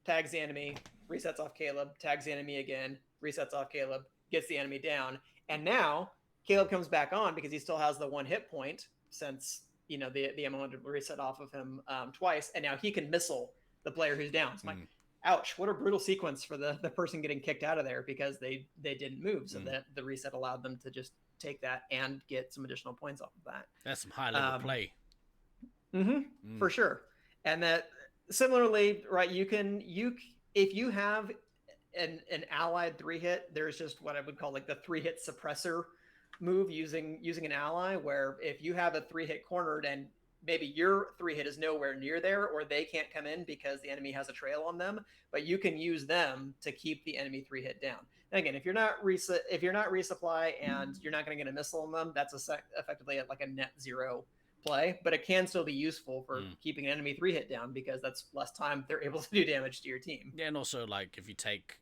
tags the enemy, resets off Caleb, tags the enemy again, resets off Caleb, gets the enemy down. And now Caleb comes back on because he still has the 1 hit point, since the ammo had reset off of him twice, and now he can missile the player who's down. So I'm like, ouch, what a brutal sequence for the person getting kicked out of there because they didn't move. So that the reset allowed them to just take that and get some additional points off of that. That's some high level play. For sure. And that similarly, right, if you have an allied 3-hit, there's just what I would call like the 3-hit suppressor move using an ally, where if you have a 3-hit cornered and maybe your 3-hit is nowhere near there, or they can't come in because the enemy has a trail on them, but you can use them to keep the enemy 3-hit down. And again, if you're not resupply and you're not going to get a missile on them, that's effectively like a net 0 play, but it can still be useful for keeping an enemy 3-hit down, because that's less time they're able to do damage to your team. Yeah, and also like if you take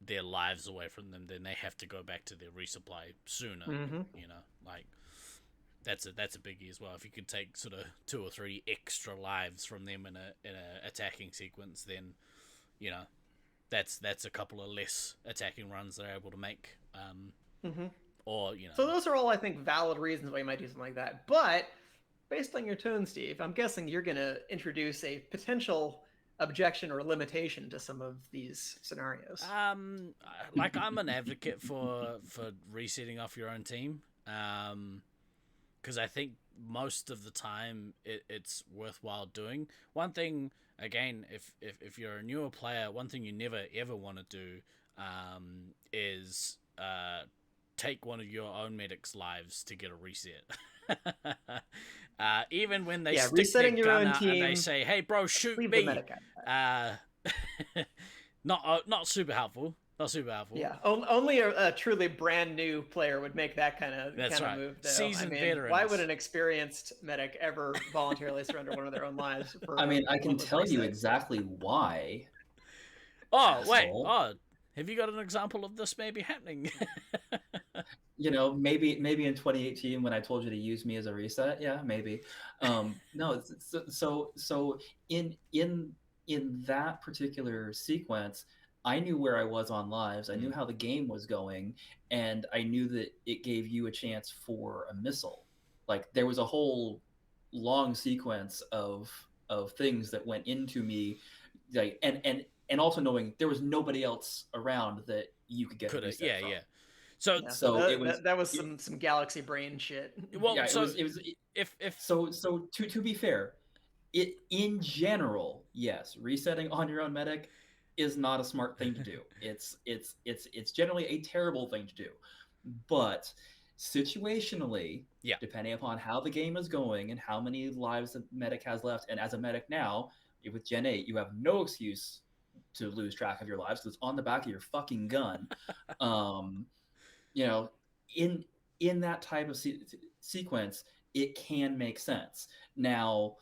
their lives away from them, then they have to go back to their resupply sooner. Like that's a biggie as well. If you could take sort of 2 or 3 extra lives from them in a attacking sequence, then that's a couple of less attacking runs they're able to make. Or so those are all, I think, valid reasons why you might do something like that. But based on your tone, Steve, I'm guessing you're going to introduce a potential objection or limitation to some of these scenarios. Like I'm an advocate for resetting off your own team, because I think most of the time it's worthwhile doing. One thing, again, if you're a newer player, one thing you never ever want to do is take one of your own medic's lives to get a reset. Even when they stick resetting their your gun own out team, and they say, "Hey, bro, shoot leave me," the medic out. not super helpful. Not super helpful. Yeah, only a truly brand new player would make that kind of move. Though. Seasoned veterans. Why would an experienced medic ever voluntarily surrender one of their own lives? I mean, I can tell you exactly why. Oh, wait. Oh, have you got an example of this maybe happening? Maybe in 2018 when I told you to use me as a reset. Yeah, maybe. No, so in that particular sequence, I knew where I was on lives. I knew how the game was going, and I knew that it gave you a chance for a missile. Like there was a whole long sequence of things that went into me, like and also knowing there was nobody else around that you could get a reset from. That was some galaxy brain shit. Well, yeah, so it was if to be fair, it in general, yes, resetting on your own medic is not a smart thing to do. It's generally a terrible thing to do. But situationally, depending upon how the game is going and how many lives the medic has left, and as a medic now, with Gen 8, you have no excuse to lose track of your lives because it's on the back of your fucking gun. In that type of sequence, it can make sense. Now,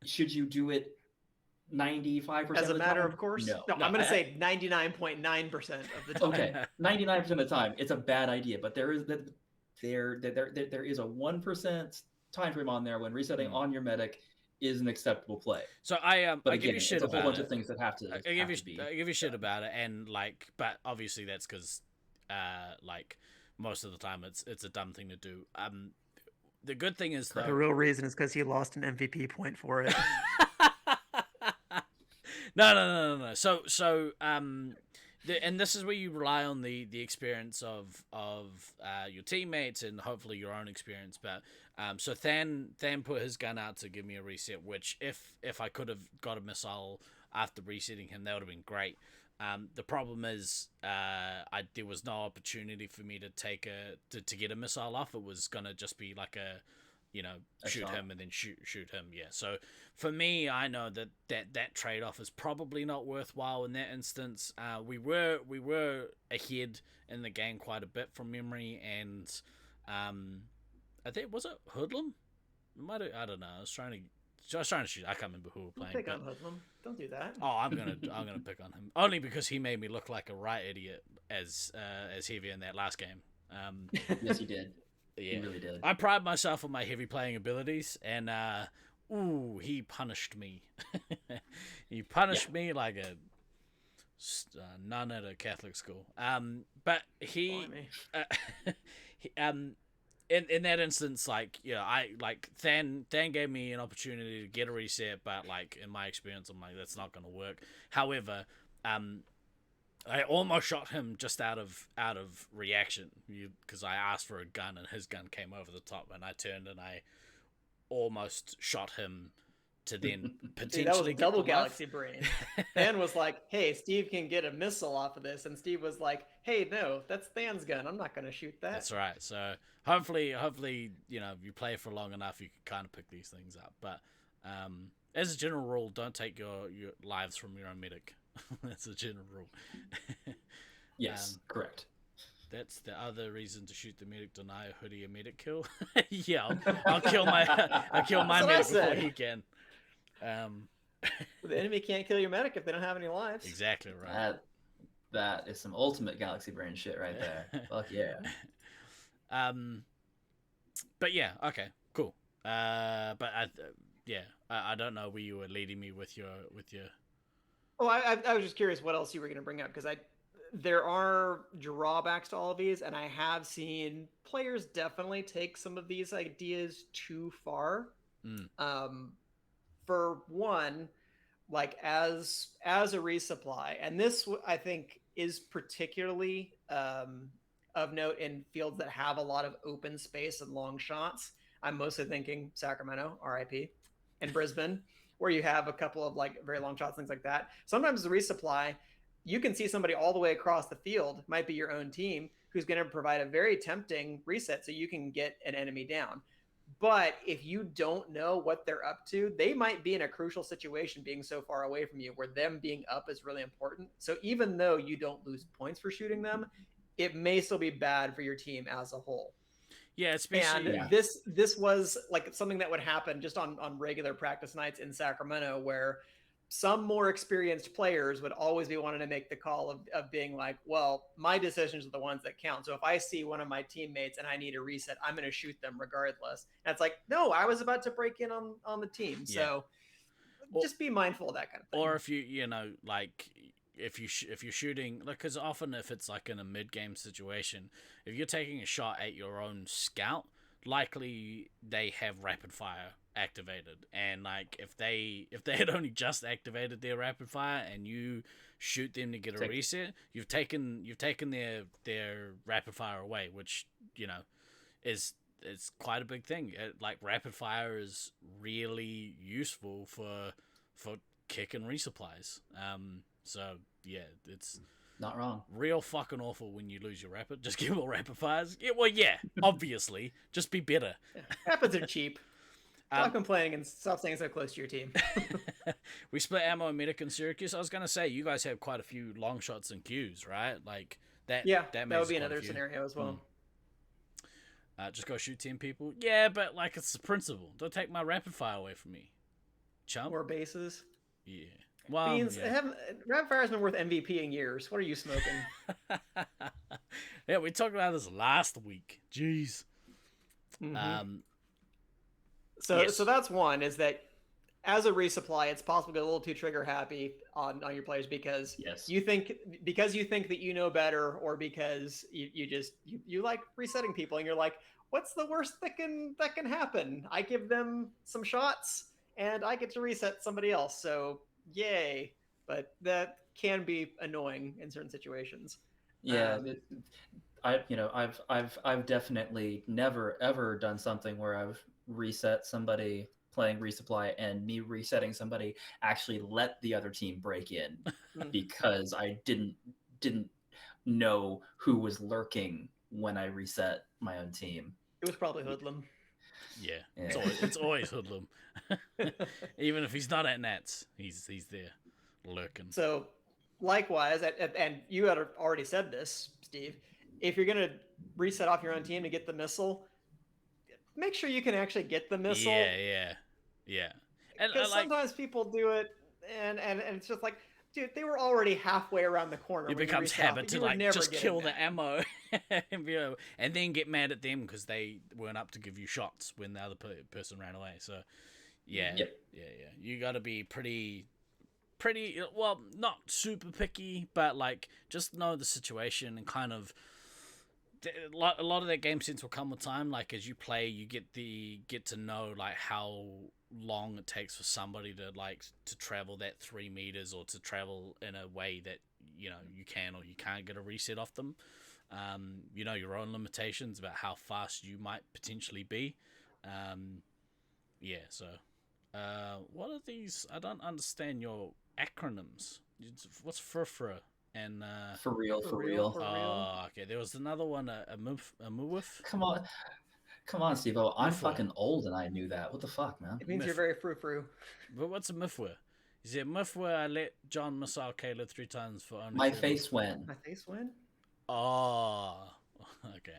should you do it 95% as a of the matter time? of course? No, I'm going to say 99.9% of the time. Okay, 99% of the time, it's a bad idea. But there is a 1% time frame on there when resetting on your medic is an acceptable play. So I give you shit it's a whole about bunch it. of things that have to. I give you shit about it, and but obviously that's because most of the time it's a dumb thing to do. The good thing is the real reason is because he lost an MVP point for it. No. So And this is where you rely on the experience of your teammates and hopefully your own experience. But so Than put his gun out to give me a reset, which if I could have got a missile after resetting him, that would have been great. The problem is there was no opportunity for me to to get a missile off. It was gonna just be like a shoot shot. him and then shoot him. Yeah. So for me, I know that trade-off is probably not worthwhile in that instance. We were ahead in the game quite a bit from memory, and I think, was it Hoodlum? I don't know. I was trying to shoot. I can't remember who we were Don't playing. pick on Hoodlum. Don't do that. Oh, I'm gonna pick on him only because he made me look like a right idiot as heavy in that last game. Yes, he did. Yeah, He really did. I pride myself on my heavy playing abilities, and he punished me. He punished me like a nun at a Catholic school. But he, in that instance, like, I like Than gave me an opportunity to get a reset, but like in my experience, I'm like, that's not gonna work. However, I almost shot him just out of reaction, because I asked for a gun and his gun came over the top, and I turned and I almost shot him to then potentially that was get double the life. galaxy brain. Than was like, "Hey, Steve can get a missile off of this," and Steve was like, "Hey, no, that's Than's gun. I'm not going to shoot that." That's right. So hopefully, if you play for long enough, you can kind of pick these things up. But as a general rule, don't take your lives from your own medic. That's a general rule. Yes, correct. That's the other reason to shoot the medic. Deny a hoodie a medic kill. Yeah, I'll kill my That's what I medic before said. he can. The enemy can't kill your medic if they don't have any lives. Exactly right. That is some ultimate galaxy brain shit right there. Fuck yeah. But yeah, okay, cool. But I don't know where you were leading me with your. Oh, I was just curious what else you were going to bring up, because there are drawbacks to all of these, and I have seen players definitely take some of these ideas too far. For one, like as a resupply, and this I think is particularly of note in fields that have a lot of open space and long shots. I'm mostly thinking Sacramento, RIP, and Brisbane, where you have a couple of like very long shots, things like that. Sometimes the resupply, you can see somebody all the way across the field, might be your own team, who's going to provide a very tempting reset so you can get an enemy down. But if you don't know what they're up to, they might be in a crucial situation being so far away from you, where them being up is really important. So even though you don't lose points for shooting them, it may still be bad for your team as a whole. Yeah, especially. And this was like something that would happen just on regular practice nights in Sacramento, where some more experienced players would always be wanting to make the call of being like, well, my decisions are the ones that count. So if I see one of my teammates and I need a reset, I'm going to shoot them regardless. And it's like, no, I was about to break in on the team. Yeah. So just be mindful of that kind of thing. Or if if you're shooting, like, because often if it's like in a mid-game situation, if you're taking a shot at your own scout, likely they have rapid fire activated, and like if they had only just activated their rapid fire and you shoot them to get a reset, you've taken their rapid fire away, which is quite a big thing. Like rapid fire is really useful for kick and resupplies. So yeah, it's Not wrong. real fucking awful when you lose your rapid. Just give more rapid fires. Yeah, well, yeah, obviously, just be better. Rapids are cheap. Stop complaining and stop staying so close to your team. We split ammo and medic in Syracuse. I was gonna say you guys have quite a few long shots and Qs, right? Like that. Yeah, that would makes be quite a another few. scenario as well. Just go shoot 10 people. Yeah, but like it's the principle. Don't take my rapid fire away from me, chump. More bases. Yeah. Well, Beans, yeah. rapid fire has been worth MVP in years. What are you smoking? Yeah, we talked about this last week. Jeez. Mhm. Yes. So that's one, is that as a resupply, it's possible to get a little too trigger happy on your players because Yes. you think that you know better, or because you like resetting people and you're like, what's the worst that can happen? I give them some shots and I get to reset somebody else. So yay. But that can be annoying in certain situations. Yeah, I've definitely never ever done something where I've reset somebody playing resupply and me resetting somebody actually let the other team break in because I didn't know who was lurking when I reset my own team. It was probably Hoodlum. Yeah. It's always Hoodlum. Even if he's not at Nats, he's there lurking. So, likewise, and you had already said this, Steve, if you're going to reset off your own team to get the missile, make sure you can actually get the missile. Yeah. And Because sometimes people do it, and it's just like, dude, they were already halfway around the corner. It becomes habit to like just kill the ammo and then get mad at them because they weren't up to give you shots when the other person ran away. So, yeah. You got to be pretty, well, not super picky, but like just know the situation and kind of. A lot of that game sense will come with time. Like as you play, you get to know like how long it takes for somebody to travel that 3 meters or to travel in a way that you can or you can't get a reset off them. You know your own limitations about how fast you might potentially be. So what are these? I don't understand your acronyms. What's FRFRA? And for real. Oh, okay. There was another one, a MUWF. Come on, Steve. I'm fucking old and I knew that. What the fuck, man? It means you're very frou-frou. But what's a MUFWA? Is it MUFWA? I let John missile Kayla 3 times for only. My face went. My face went. Oh, okay.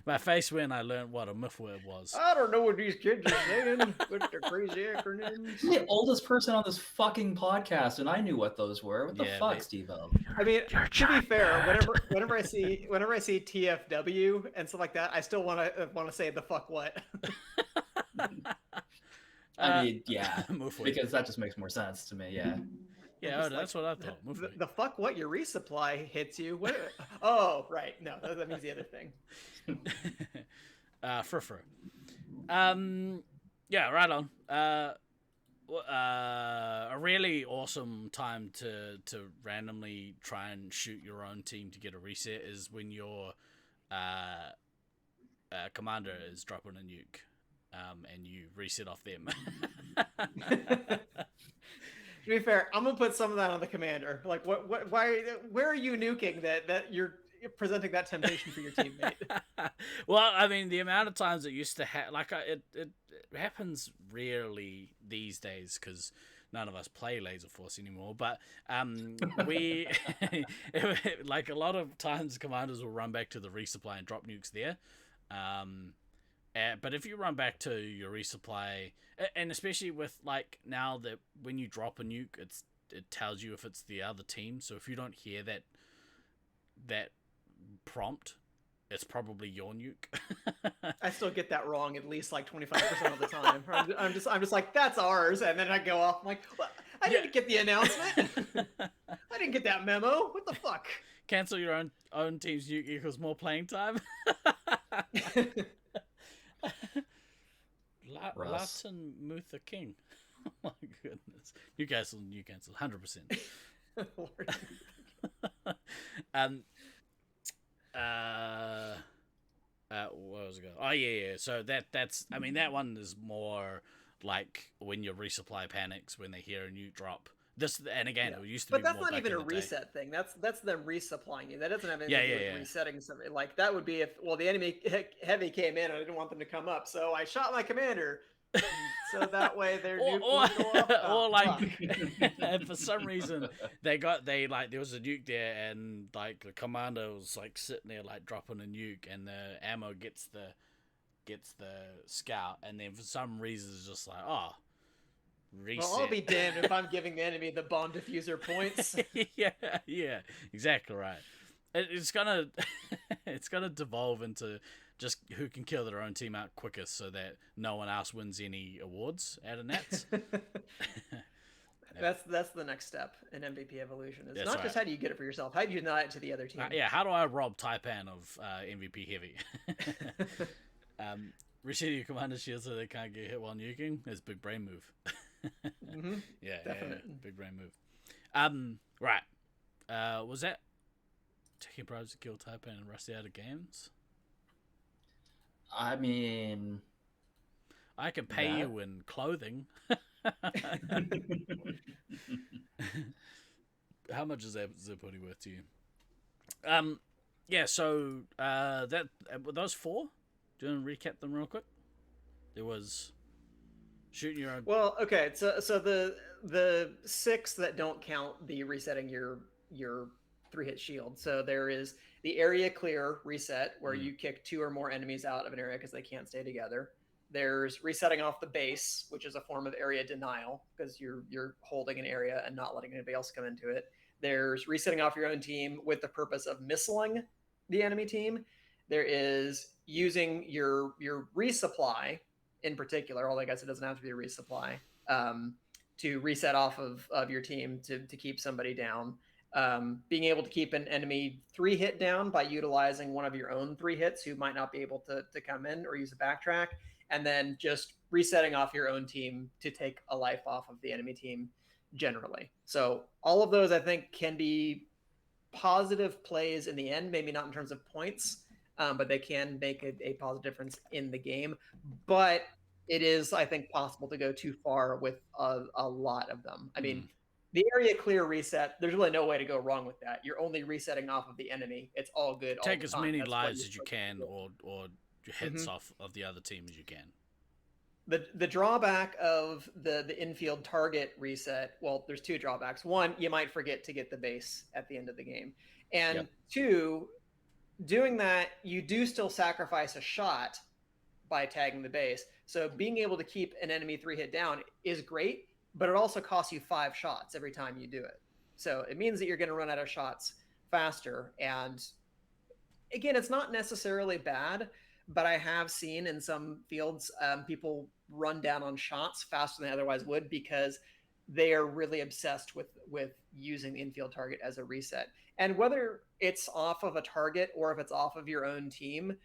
My face when I learned what a MUFWA was. I don't know what these kids are saying with their crazy acronyms. I'm the oldest person on this fucking podcast, and I knew what those were. What the fuck, Steve-O? I mean, to be fair, whenever I see TFW and stuff like that, I still want to say the fuck what. I mean, yeah, because that just makes more sense to me. Yeah. Yeah, that's what I thought. The fuck what your resupply hits you? What? Oh, right. No, that means the other thing. FRFRA. Yeah, right on. A really awesome time to randomly try and shoot your own team to get a reset is when your commander is dropping a nuke, and you reset off them. To be fair, I'm gonna put some of that on the commander. Like, why? Where are you nuking that you're presenting that temptation for your teammate? Well, I mean, the amount of times it used to it happens rarely these days because none of us play Laserforce anymore. But we like a lot of times commanders will run back to the resupply and drop nukes there. But if you run back to your resupply, and especially with like now that when you drop a nuke, it tells you if it's the other team. So if you don't hear that prompt, it's probably your nuke. I still get that wrong at least like 25% of the time. I'm just like, that's ours, and then I go off. I'm like, well, I didn't get the announcement. I didn't get that memo. What the fuck? Cancel your own team's nuke equals more playing time. Latin Luther King. Oh my goodness. Newcastle, 100%. What was it going? Oh yeah. So that's I mean that one is more like when your resupply panics when they hear a nuke drop. This and again, it used to be. But that's more not even a reset thing. That's them resupplying you. That doesn't have anything to do with resetting something. Like that would be if the enemy heavy came in and I didn't want them to come up, so I shot my commander. So that way their nuke would go up. Or like, and for some reason there was a nuke there and like the commander was like sitting there like dropping a nuke and the ammo gets the scout and then for some reason it's just like reset. Well, I'll be damned if I'm giving the enemy the bomb diffuser points. yeah, exactly right. It's gonna devolve into just who can kill their own team out quickest, so that no one else wins any awards out of nets. That's the next step in MVP evolution. It's not just how do you get it for yourself, how do you deny it to the other team? How do I rob Taipan of MVP heavy? Reset your commander shield so they can't get hit while nuking. It's a big brain move. Mm-hmm. Yeah, definitely. big brain move. Right. Was that taking bribes to kill type and rusty out of games? I mean, I can pay that- you in clothing. How much is that Zippoody worth to you? Yeah. So that were those 4. Do you want to recap them real quick? There was shooting your own. Well, okay, so the 6 that don't count the resetting your 3-hit shield. So there is the area clear reset, where you kick 2 or more enemies out of an area because they can't stay together. There's resetting off the base, which is a form of area denial because you're holding an area and not letting anybody else come into it. There's resetting off your own team with the purpose of missiling the enemy team. There is using your resupply in particular, although I guess it doesn't have to be a resupply, to reset off of your team to keep somebody down. Being able to keep an enemy 3-hit down by utilizing one of your own 3 hits who might not be able to come in or use a backtrack, and then just resetting off your own team to take a life off of the enemy team generally. So all of those, I think, can be positive plays in the end, maybe not in terms of points, but they can make a positive difference in the game. But it is, I think, possible to go too far with a lot of them. I mean, the area clear reset, there's really no way to go wrong with that. You're only resetting off of the enemy. It's all good. Take all as the time. many That's what lives you're as you supposed to can, do. or hits off of the other team as you can. The drawback of the infield target reset, well, there's 2 drawbacks. 1, you might forget to get the base at the end of the game. And 2, doing that, you do still sacrifice a shot by tagging the base. So being able to keep an enemy 3-hit down is great, but it also costs you 5 shots every time you do it. So it means that you're going to run out of shots faster. And again, it's not necessarily bad, but I have seen in some fields people run down on shots faster than they otherwise would because they are really obsessed with using the infield target as a reset. And whether it's off of a target or if it's off of your own team,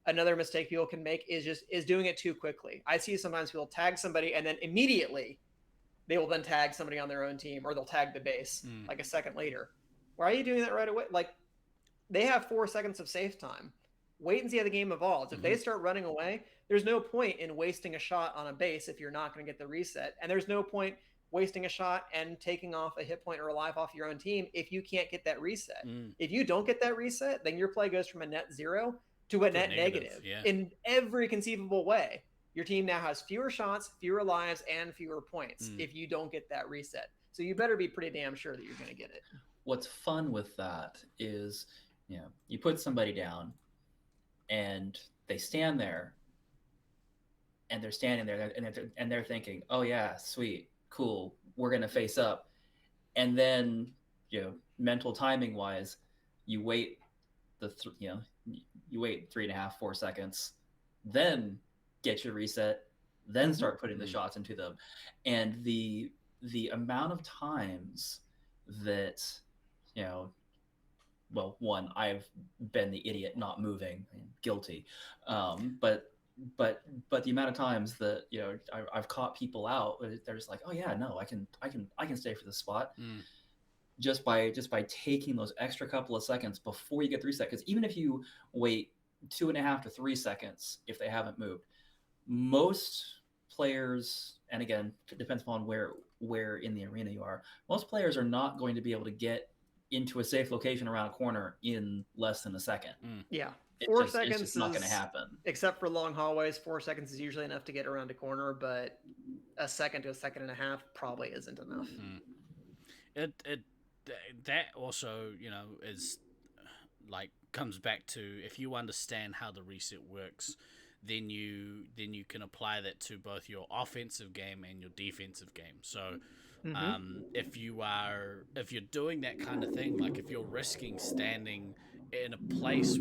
another mistake people can make is doing it too quickly. I see sometimes people tag somebody and then immediately they will then tag somebody on their own team, or they'll tag the base like a second later. Why are you doing that right away? Like, they have 4 seconds of safe time. Wait and see how the game evolves. If they start running away, there's no point in wasting a shot on a base if you're not going to get the reset. And there's no point wasting a shot and taking off a hit point or a life off your own team if you can't get that reset. If you don't get that reset, then your play goes from a net 0 to a net negative in every conceivable way. Your team now has fewer shots, fewer lives, and fewer points if you don't get that reset. So you better be pretty damn sure that you're going to get it. What's fun with that is, you put somebody down and they stand there and they're standing there and they're thinking, oh yeah, sweet, cool, we're going to face up. And then, mental timing wise, you wait you wait 3.5, 4 seconds, then get your reset, then start putting the shots into them. And the amount of times that, well, one, I've been the idiot not moving, guilty. But the amount of times that, I've caught people out, they're just like, oh yeah, no, I can stay for this spot. Just by taking those extra couple of seconds before you get the reset. Because even if you wait 2.5 to 3 seconds, if they haven't moved, most players, and again, it depends upon where in the arena you are, most players are not going to be able to get into a safe location around a corner in less than a second. Yeah. It's just not going to happen. Except for long hallways, 4 seconds is usually enough to get around a corner, but a second to a second and a half probably isn't enough. That also, is like comes back to, if you understand how the reset works, then you can apply that to both your offensive game and your defensive game. So if you're doing that kind of thing, like if you're risking standing in a place.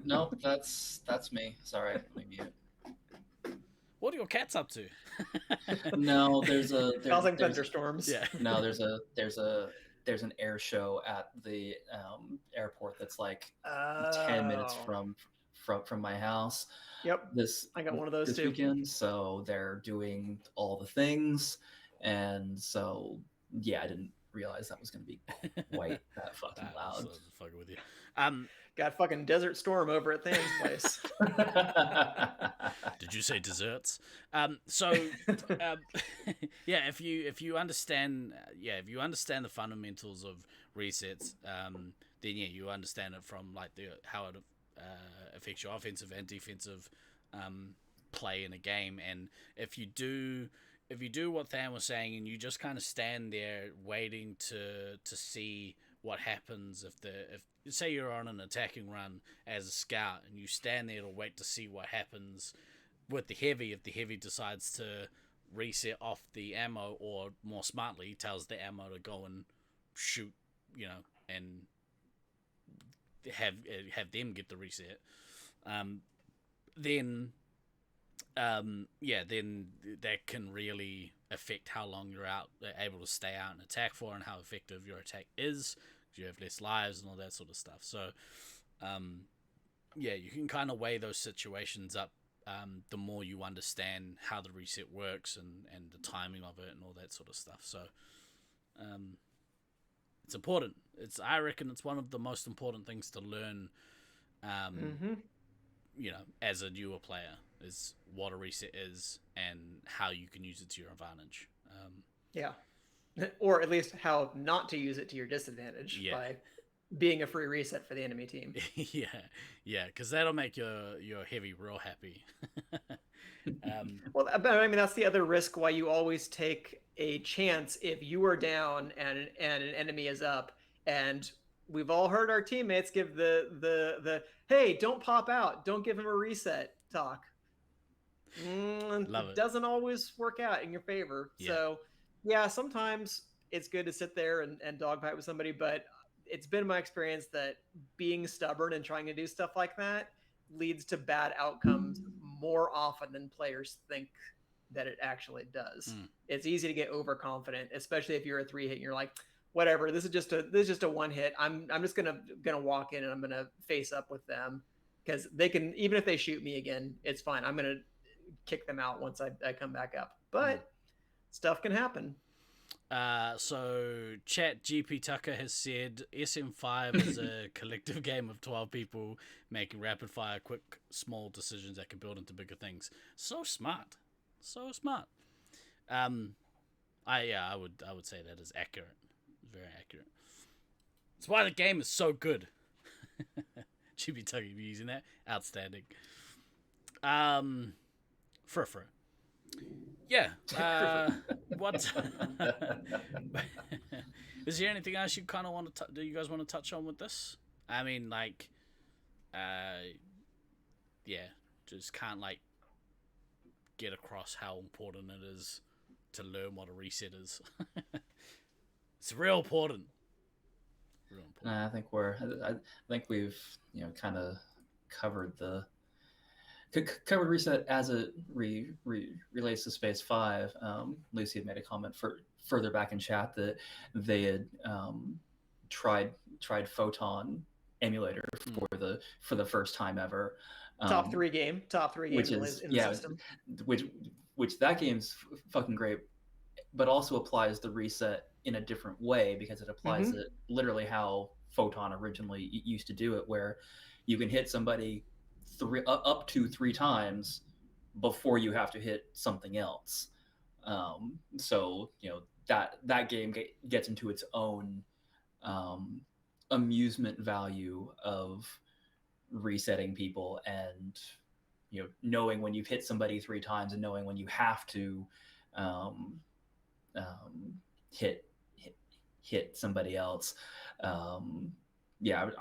Nope, that's me. Sorry, let me mute. What are your cats up to? No, causing thunderstorms. Yeah. No, there's an air show at the airport that's like 10 minutes from my house. Yep. I got one of those this too. weekend, so they're doing all the things, and so yeah, I didn't realize that was going to be quite that fucking loud. Fucking with you. Got fucking Desert Storm over at Than's place. Did you say desserts? Yeah, if you understand, if you understand the fundamentals of resets, then yeah, you understand it from like how it affects your offensive and defensive play in a game. And if you do what Than was saying, and you just kind of stand there waiting to see what happens if say you're on an attacking run as a scout, and you stand there to wait to see what happens with the heavy. If the heavy decides to reset off the ammo, or more smartly tells the ammo to go and shoot, and have them get the reset, then that can really affect how long you're able to stay out and attack for, and how effective your attack is. You have less lives and all that sort of stuff. So, you can kind of weigh those situations up the more you understand how the reset works and the timing of it and all that sort of stuff. So, it's important. I reckon it's one of the most important things to learn, as a newer player, is what a reset is and how you can use it to your advantage. Or at least how not to use it to your disadvantage by being a free reset for the enemy team. Because that'll make your heavy real happy. Well, but I mean, that's the other risk why you always take a chance if you are down and an enemy is up. And we've all heard our teammates give the hey, don't pop out, don't give him a reset talk. It doesn't always work out in your favor. So sometimes it's good to sit there and dogfight with somebody, but it's been my experience that being stubborn and trying to do stuff like that leads to bad outcomes more often than players think that it actually does. It's easy to get overconfident, especially if you're a 3-hit and you're like, whatever, this is just a 1-hit. I'm just gonna walk in and I'm gonna face up with them, because they can, even if they shoot me again, it's fine. I'm gonna kick them out once I come back up. But stuff can happen. So Chat GP Tucker has said SM5 is a collective game of 12 people making rapid fire, quick, small decisions that can build into bigger things. So smart. I would say that is accurate. Very accurate. It's why the game is so good. GP Tucker, you using that? Outstanding. Frufru. Yeah. What? Is there anything else you kind of want to? Do you guys want to touch on with this? I mean, like, just can't get across how important it is to learn what a reset is. It's real important. I think we've kind of covered reset as it relates to Space 5. Lucy had made a comment further back in chat that they had tried Photon emulator for the first time ever. Top three game which in is the system. Which that game's fucking great, but also applies the reset in a different way, because it applies it literally how Photon originally used to do it, where you can hit somebody up to 3 times before you have to hit something else. So that game gets into its own amusement value of resetting people, and knowing when you've hit somebody 3 times and knowing when you have to hit somebody else. I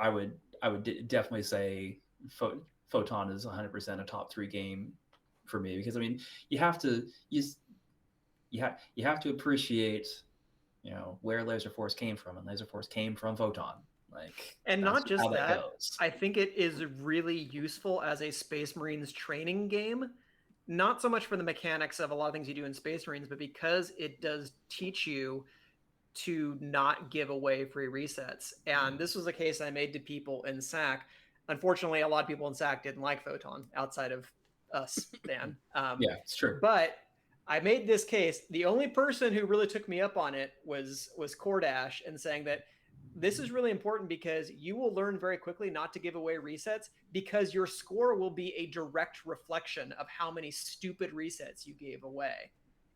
would definitely say Photon is 100% a top 3 game for me, because I mean you have to appreciate where Laserforce came from, and Laserforce came from Photon. And not just that, I think it is really useful as a Space Marines training game, not so much for the mechanics of a lot of things you do in Space Marines, but because it does teach you to not give away free resets. And this was a case I made to people in SAC. Unfortunately, a lot of people in SAC didn't like Photon outside of us, Dan. Yeah, it's true. But I made this case. The only person who really took me up on it was Cordash, and saying that this is really important because you will learn very quickly not to give away resets, because your score will be a direct reflection of how many stupid resets you gave away.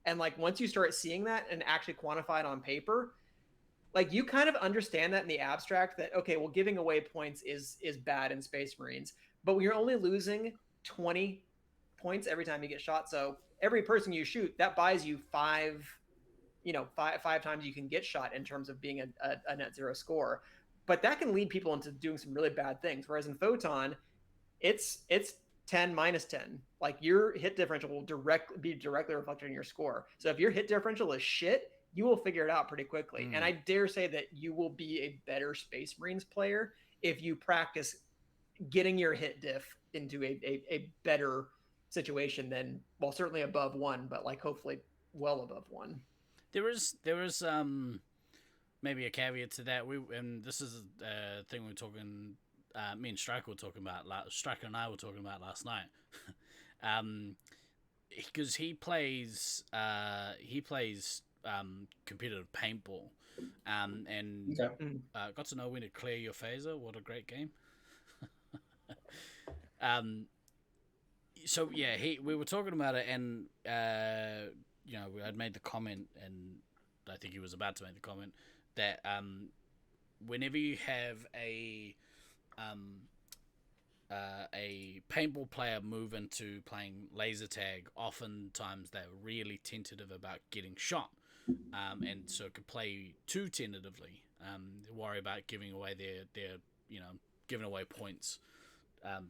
And like once you start seeing that and actually quantify it on paper, like you kind of understand that in the abstract that, okay, well, giving away points is bad in Space Marines, but when you're only losing 20 points every time you get shot, so every person you shoot, that buys you five times you can get shot in terms of being a net zero score. But that can lead people into doing some really bad things. Whereas in Photon, it's 10 minus 10. Like your hit differential will be directly reflected in your score. So if your hit differential is shit, you will figure it out pretty quickly. And I dare say that you will be a better Space Marines player if you practice getting your hit diff into a better situation than, well, certainly above 1, but like hopefully well above 1. There is maybe a caveat to that. And this is a thing we were talking. Me and Striker were talking about. Striker and I were talking about last night. Because he plays competitive paintball, and got to know when to clear your phaser. What a great game. So yeah, we were talking about it, and I'd made the comment, and I think he was about to make the comment that whenever you have a paintball player move into playing laser tag, oftentimes they're really tentative about getting shot, and so could play too tentatively, worry about giving away their giving away points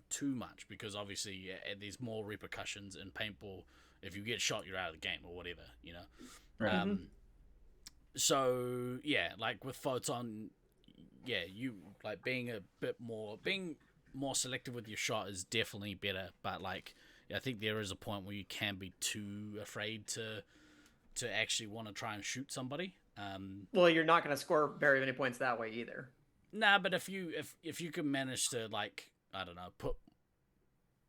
too much, because obviously there's more repercussions in paintball. If you get shot, you're out of the game or whatever, Right. So yeah, like with Photon, yeah, you like being more selective with your shot is definitely better. But like, I think there is a point where you can be too afraid to actually want to try and shoot somebody. Well, you're not going to score very many points that way either. Nah, but if you can manage to, like, I don't know,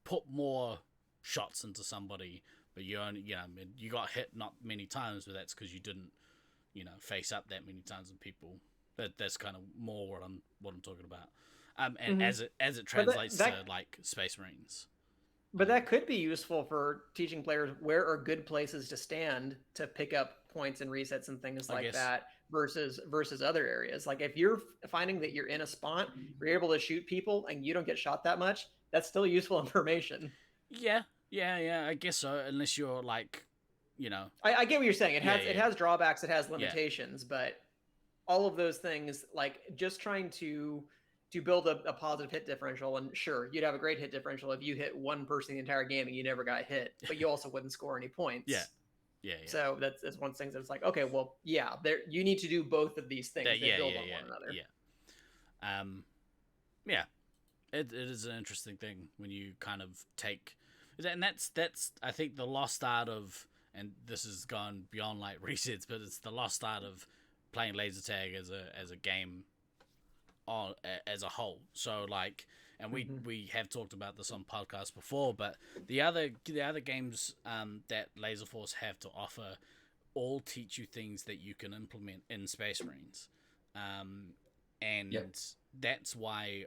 put more shots into somebody, but you only you got hit not many times, but that's because you didn't face up that many times with people. That's kind of more what I'm talking about. And as it translates to like Space Marines. But that could be useful for teaching players where are good places to stand to pick up points and resets and things like that versus other areas. Like if you're finding that you're in a spot, you're able to shoot people and you don't get shot that much, that's still useful information. Yeah, I guess so. Unless you're like, I get what you're saying. It has drawbacks, it has limitations, but all of those things, like just trying to build a positive hit differential, and sure, you'd have a great hit differential if you hit one person the entire game and you never got hit, but you also wouldn't score any points. Yeah. So that's one of the things that's like, okay, well, yeah, you need to do both of these things. They build on one another. Yeah. It is an interesting thing when you kind of take, and that's I think the lost art of, and this has gone beyond like resets, but it's the lost art of playing laser tag as a game as a whole. So like, and we have talked about this on podcasts before, but the other games that Laserforce have to offer all teach you things that you can implement in Space Marines, and that's why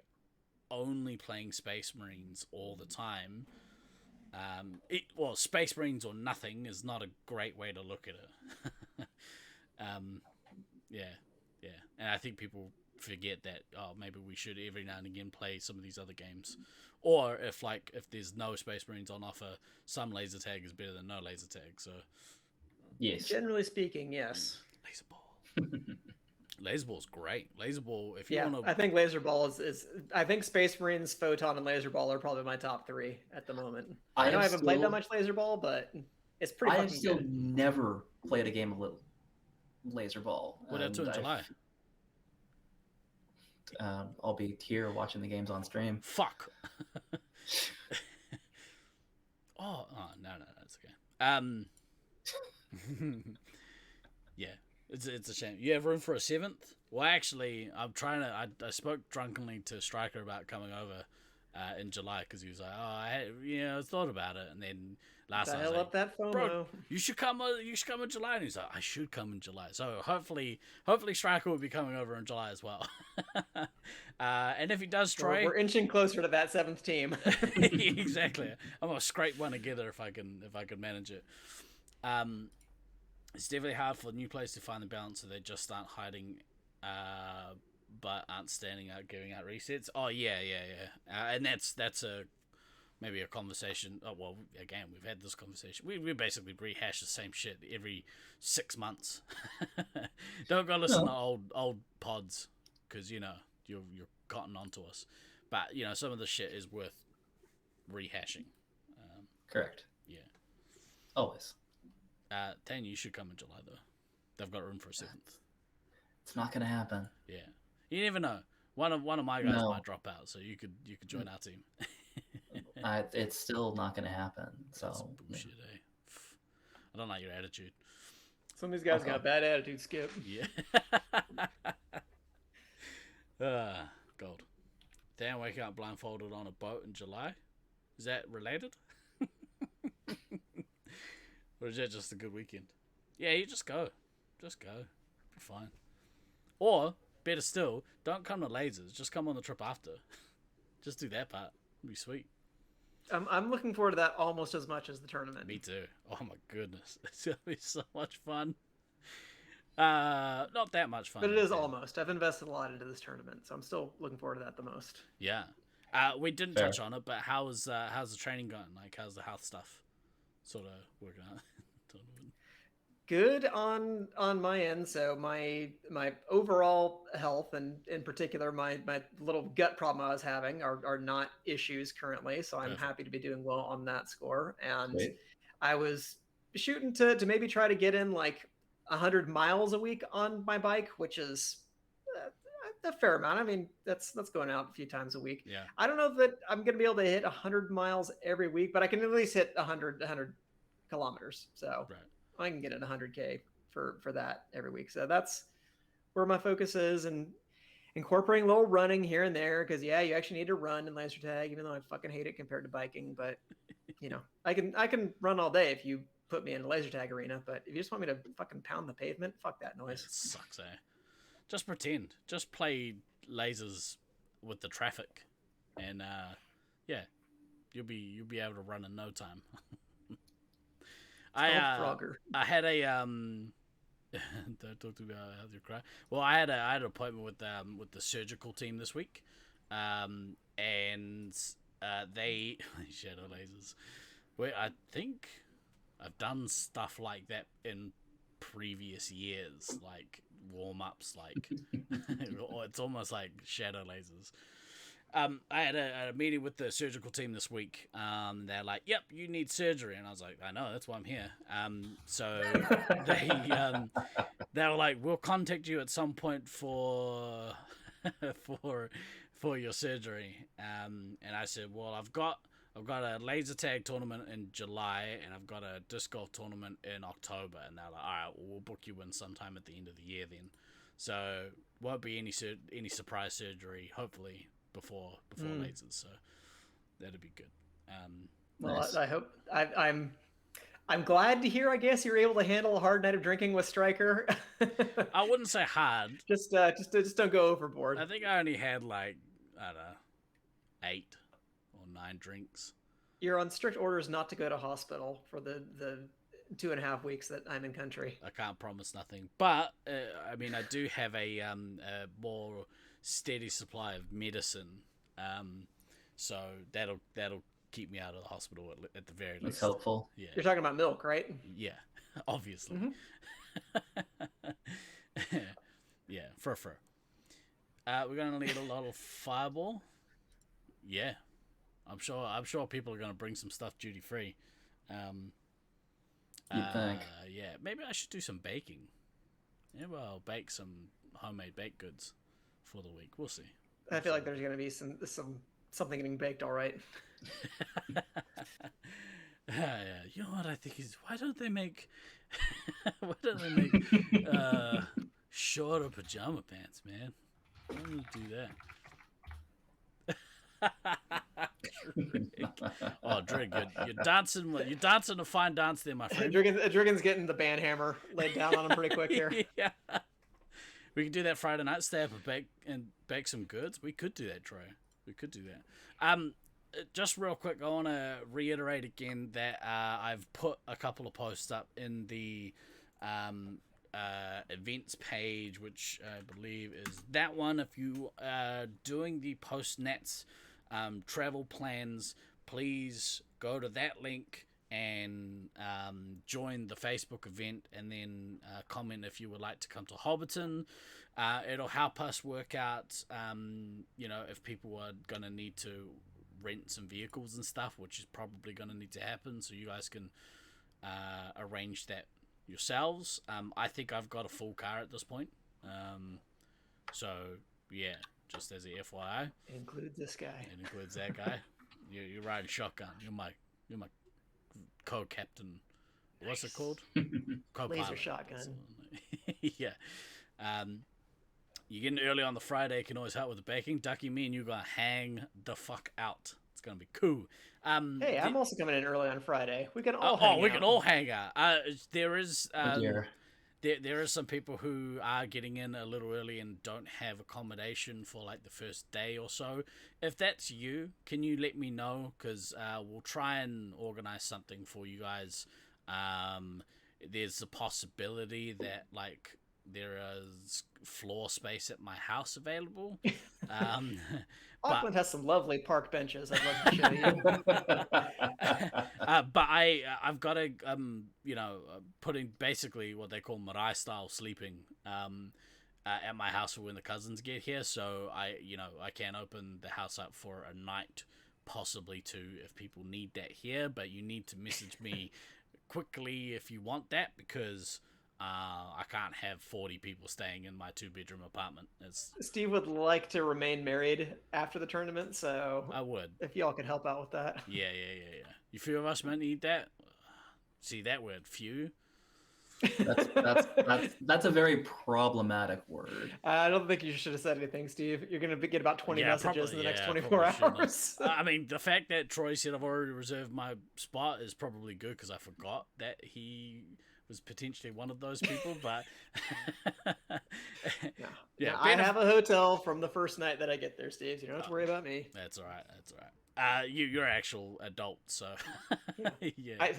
only playing Space Marines all the time, Space Marines or nothing is not a great way to look at it. And I think people forget that, maybe we should every now and again play some of these other games, or if there's no Space Marines on offer, some laser tag is better than no laser tag. So yes, generally speaking, yes. Laserball. Laserball's great. Laserball, if you want to, I think Laserball is I think Space Marines, Photon, and Laserball are probably my top 3 at the moment. I know I haven't played that much Laserball, but it's pretty fucking good. I still never played a game of Laserball. What up to in July? I'll be here watching the games on stream. Fuck. No, it's okay. Yeah, it's a shame. You have room for a 7th? Well, actually, I'm trying to. I spoke drunkenly to Striker about coming over, in July because he was like, I thought about it, and then last night I was Dial like, up that FOMO. bro, you should come in July, and he's like, I should come in July. So hopefully Striker will be coming over in July as well. And if he does stray, We're inching closer to that 7th team. exactly. I'm gonna scrape one together if I can manage it. It's definitely hard for new players to find the balance, so they just aren't hiding, but aren't standing out, giving out resets. Oh yeah. And that's maybe a conversation. Oh well, again, we've had this conversation. We basically rehash the same shit every 6 months. Don't go listen to old pods because you're cotton onto us. But some of the shit is worth rehashing. Correct. Yeah. Always. Tan, you should come in July though. They've got room for a 7th. It's not gonna happen. Yeah. You never know. One of my guys No. might drop out, so you could join our team. It's still not gonna happen. So That's bullshit, eh? I don't like your attitude. Some of these guys got bad attitude, Skip. Yeah. Gold. Dan waking up blindfolded on a boat in July. Is that related? Or is that just a good weekend? Yeah, you just go. Just go. Be fine. Or, better still, don't come to Lasers. Just come on the trip after. Just do that part. It'd be sweet. I'm looking forward to that almost as much as the tournament. Me too. Oh my goodness. It's going to be so much fun. Not that much fun. But it is almost. I've invested a lot into this tournament, so I'm still looking forward to that the most. Yeah. We didn't Fair. touch on it, but how's the training going? Like, how's the health stuff sort of working out? Good on my end. So my overall health and in particular my little gut problem I was having are not issues currently. So I'm Perfect. happy to be doing well on that score. And Sweet. I was shooting to maybe try to get in like 100 miles a week on my bike, which is a fair amount. I mean, that's going out a few times a week. Yeah. I don't know that I'm going to be able to hit 100 miles every week, but I can at least hit 100 kilometers. So Right. I can get it 100K for that every week. So that's where my focus is, and incorporating a little running here and there. Cause you actually need to run in laser tag, even though I fucking hate it compared to biking, but I can run all day if you put me in a laser tag arena, but if you just want me to fucking pound the pavement, fuck that Yeah, noise. it sucks, eh? Just pretend. Just play lasers with the traffic, and you'll be able to run in no time. Frogger. I had a don't talk to me about how you cry. Well, I had an appointment with the surgical team this week, and they shadow lasers. Well, I think I've done stuff like that in previous years, like warm-ups, like it's almost like shadow lasers. I had a meeting with the surgical team this week. They're like, "Yep, you need surgery," and I was like, "I know, that's why I'm here." So they were like, "We'll contact you at some point for your surgery." And I said, "Well, I've got a laser tag tournament in July, and I've got a disc golf tournament in October." And they're like, "All right, well, we'll book you in sometime at the end of the year then." So won't be any surprise surgery, hopefully, before lasers. So that'd be good. Well, Nice. I hope I'm glad to hear. I guess you're able to handle a hard night of drinking with Stryker. I wouldn't say hard. just don't go overboard. I think I only had like, I don't know, 8 or 9 drinks. You're on strict orders not to go to hospital for the 2.5 weeks that I'm in country. I can't promise nothing, but I mean, I do have a more steady supply of medicine, so that'll keep me out of the hospital at the very That's least. helpful. Yeah, You're talking about milk, right? yeah, obviously. Yeah, for. We're gonna need a lot of fireball. Yeah, I'm sure people are gonna bring some stuff duty free. You'd think. Yeah, maybe I should do some baking. Yeah, well, I'll bake some homemade baked goods for the week. We'll see. I feel like there's going to be something getting baked, all right. Yeah, you know what I think is, why don't they make shorter pajama pants, man? Why don't you do that? Oh, Drig, you're dancing. You're dancing a fine dance there, my friend. Drigan's getting the band hammer laid down on him pretty quick here. Yeah. We can do that Friday night. Stay up and bake some goods. We could do that, Troy. We could do that. Just real quick, I want to reiterate again that I've put a couple of posts up in the events page, which I believe is that one. If you are doing the post-nats travel plans, please go to that link and join the Facebook event, and then comment if you would like to come to Hobbiton. It'll help us work out, if people are going to need to rent some vehicles and stuff, which is probably going to need to happen, so you guys can arrange that yourselves. I think I've got a full car at this point. So, yeah, just as a FYI. It includes this guy. It includes that guy. You're riding shotgun. You're my co-captain. What's it called? Co-pilot. Laser shotgun. Yeah. You getting early on the Friday, you can always help with the baking. Ducky, me and you gonna hang the fuck out. It's gonna be cool. Hey, I'm also coming in early on Friday. We can all hang out. We can all hang out. There is Oh, dear. there are some people who are getting in a little early and don't have accommodation for like the first day or so. If that's you, can you let me know? Because we'll try and organize something for you guys. There's a possibility that like there is floor space at my house available. Auckland has some lovely park benches I'd love to show you. But I've got to putting basically what they call marae style sleeping at my house for when the cousins get here, so I can open the house up for a night, possibly two, if people need that here. But you need to message me quickly if you want that, because I can't have 40 people staying in my 2-bedroom apartment. Steve would like to remain married after the tournament, so I would. If y'all could help out with that. Yeah. You few of us might need that. See that word, few? That's a very problematic word. I don't think you should have said anything, Steve. You're going to get about 20 messages in the next 24 hours. I mean, the fact that Troy said I've already reserved my spot is probably good, because I forgot that he was potentially one of those people, but yeah, I have a hotel from the first night that I get there, Steve. So you don't have to worry about me. That's all right. You're an actual adult, so yeah.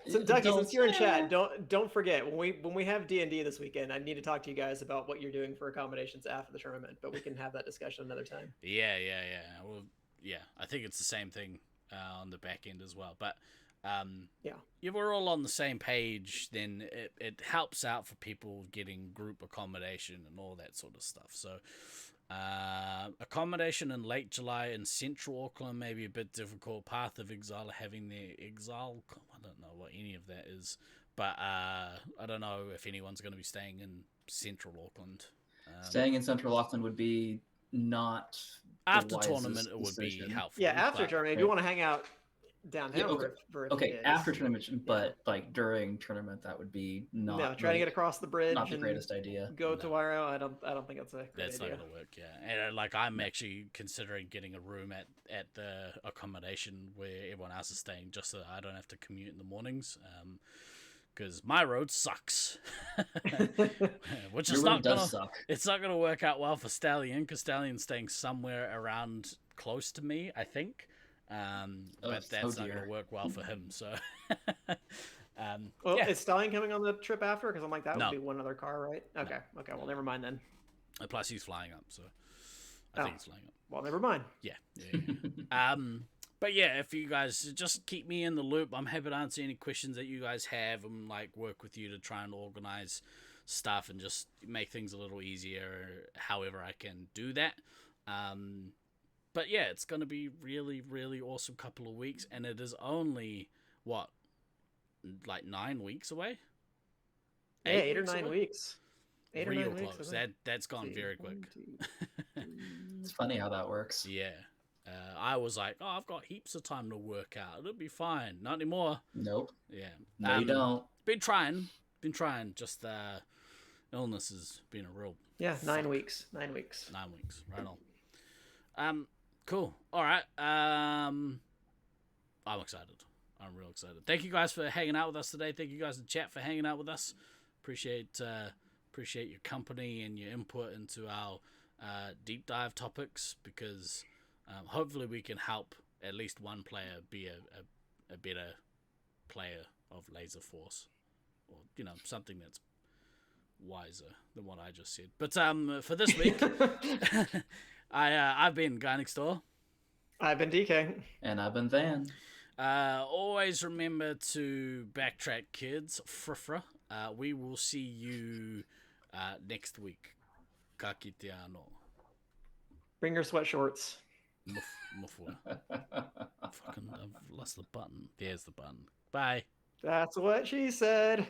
So Ducky, since you're in chat, don't forget when we have D&D this weekend, I need to talk to you guys about what you're doing for accommodations after the tournament, but we can have that discussion another time. Yeah. Well, yeah, I think it's the same thing on the back end as well, but if we're all on the same page, then it helps out for people getting group accommodation and all that sort of stuff. So accommodation in late July in central Auckland may be a bit difficult. Path of Exile are having their exile. I don't know what any of that is, but I don't know if anyone's going to be staying in central Auckland. Staying in central Auckland would be not after tournament. It would be helpful. Yeah, after tournament, if you want to hang out downtown okay, after tournament, but like during tournament, that would be not. Trying to get across the bridge. Not the greatest idea. Go to Wairo. I don't think that's a great That's idea. not gonna work. Yeah, and like I'm actually considering getting a room at the accommodation where everyone else is staying, just so I don't have to commute in the mornings. Because my road sucks, which is not gonna. Suck. It's not gonna work out well for Stallion, because Stallion's staying somewhere around close to me, I think. But that's not going to work well for him. So, is Stallion coming on the trip after? Because I'm like, that would be one other car, right? Okay. No. Okay. Well, never mind then. Plus, he's flying up, so I think he's flying up. Well, never mind. Yeah. But yeah, if you guys just keep me in the loop, I'm happy to answer any questions that you guys have and like work with you to try and organize stuff and just make things a little easier. However, I can do that. But yeah, it's going to be really, really awesome couple of weeks, and it is only, like 9 weeks away? 8 or 9 weeks. 8 or 9 Real weeks. close. That's gone very quick. It's funny how that works. Yeah. I was like, I've got heaps of time to work out. It'll be fine. Not anymore. Nope. Yeah. No, you don't. Been trying. Just illness has been a real... Yeah, 9 weeks. 9 weeks. 9 weeks. Right on. Cool. All right. I'm excited. I'm real excited. Thank you guys for hanging out with us today. Thank you guys in chat for hanging out with us. Appreciate your company and your input into our deep dive topics, because hopefully we can help at least one player be a better player of Laserforce, or something that's wiser than what I just said. But for this week, I've been Guy Next Door. I've been DK. And I've been Van. Always remember to backtrack, kids. Frifra. We will see you next week. Ka kite ano. Bring your sweat shorts. Fucking, I've lost the button. There's the button. Bye. That's what she said.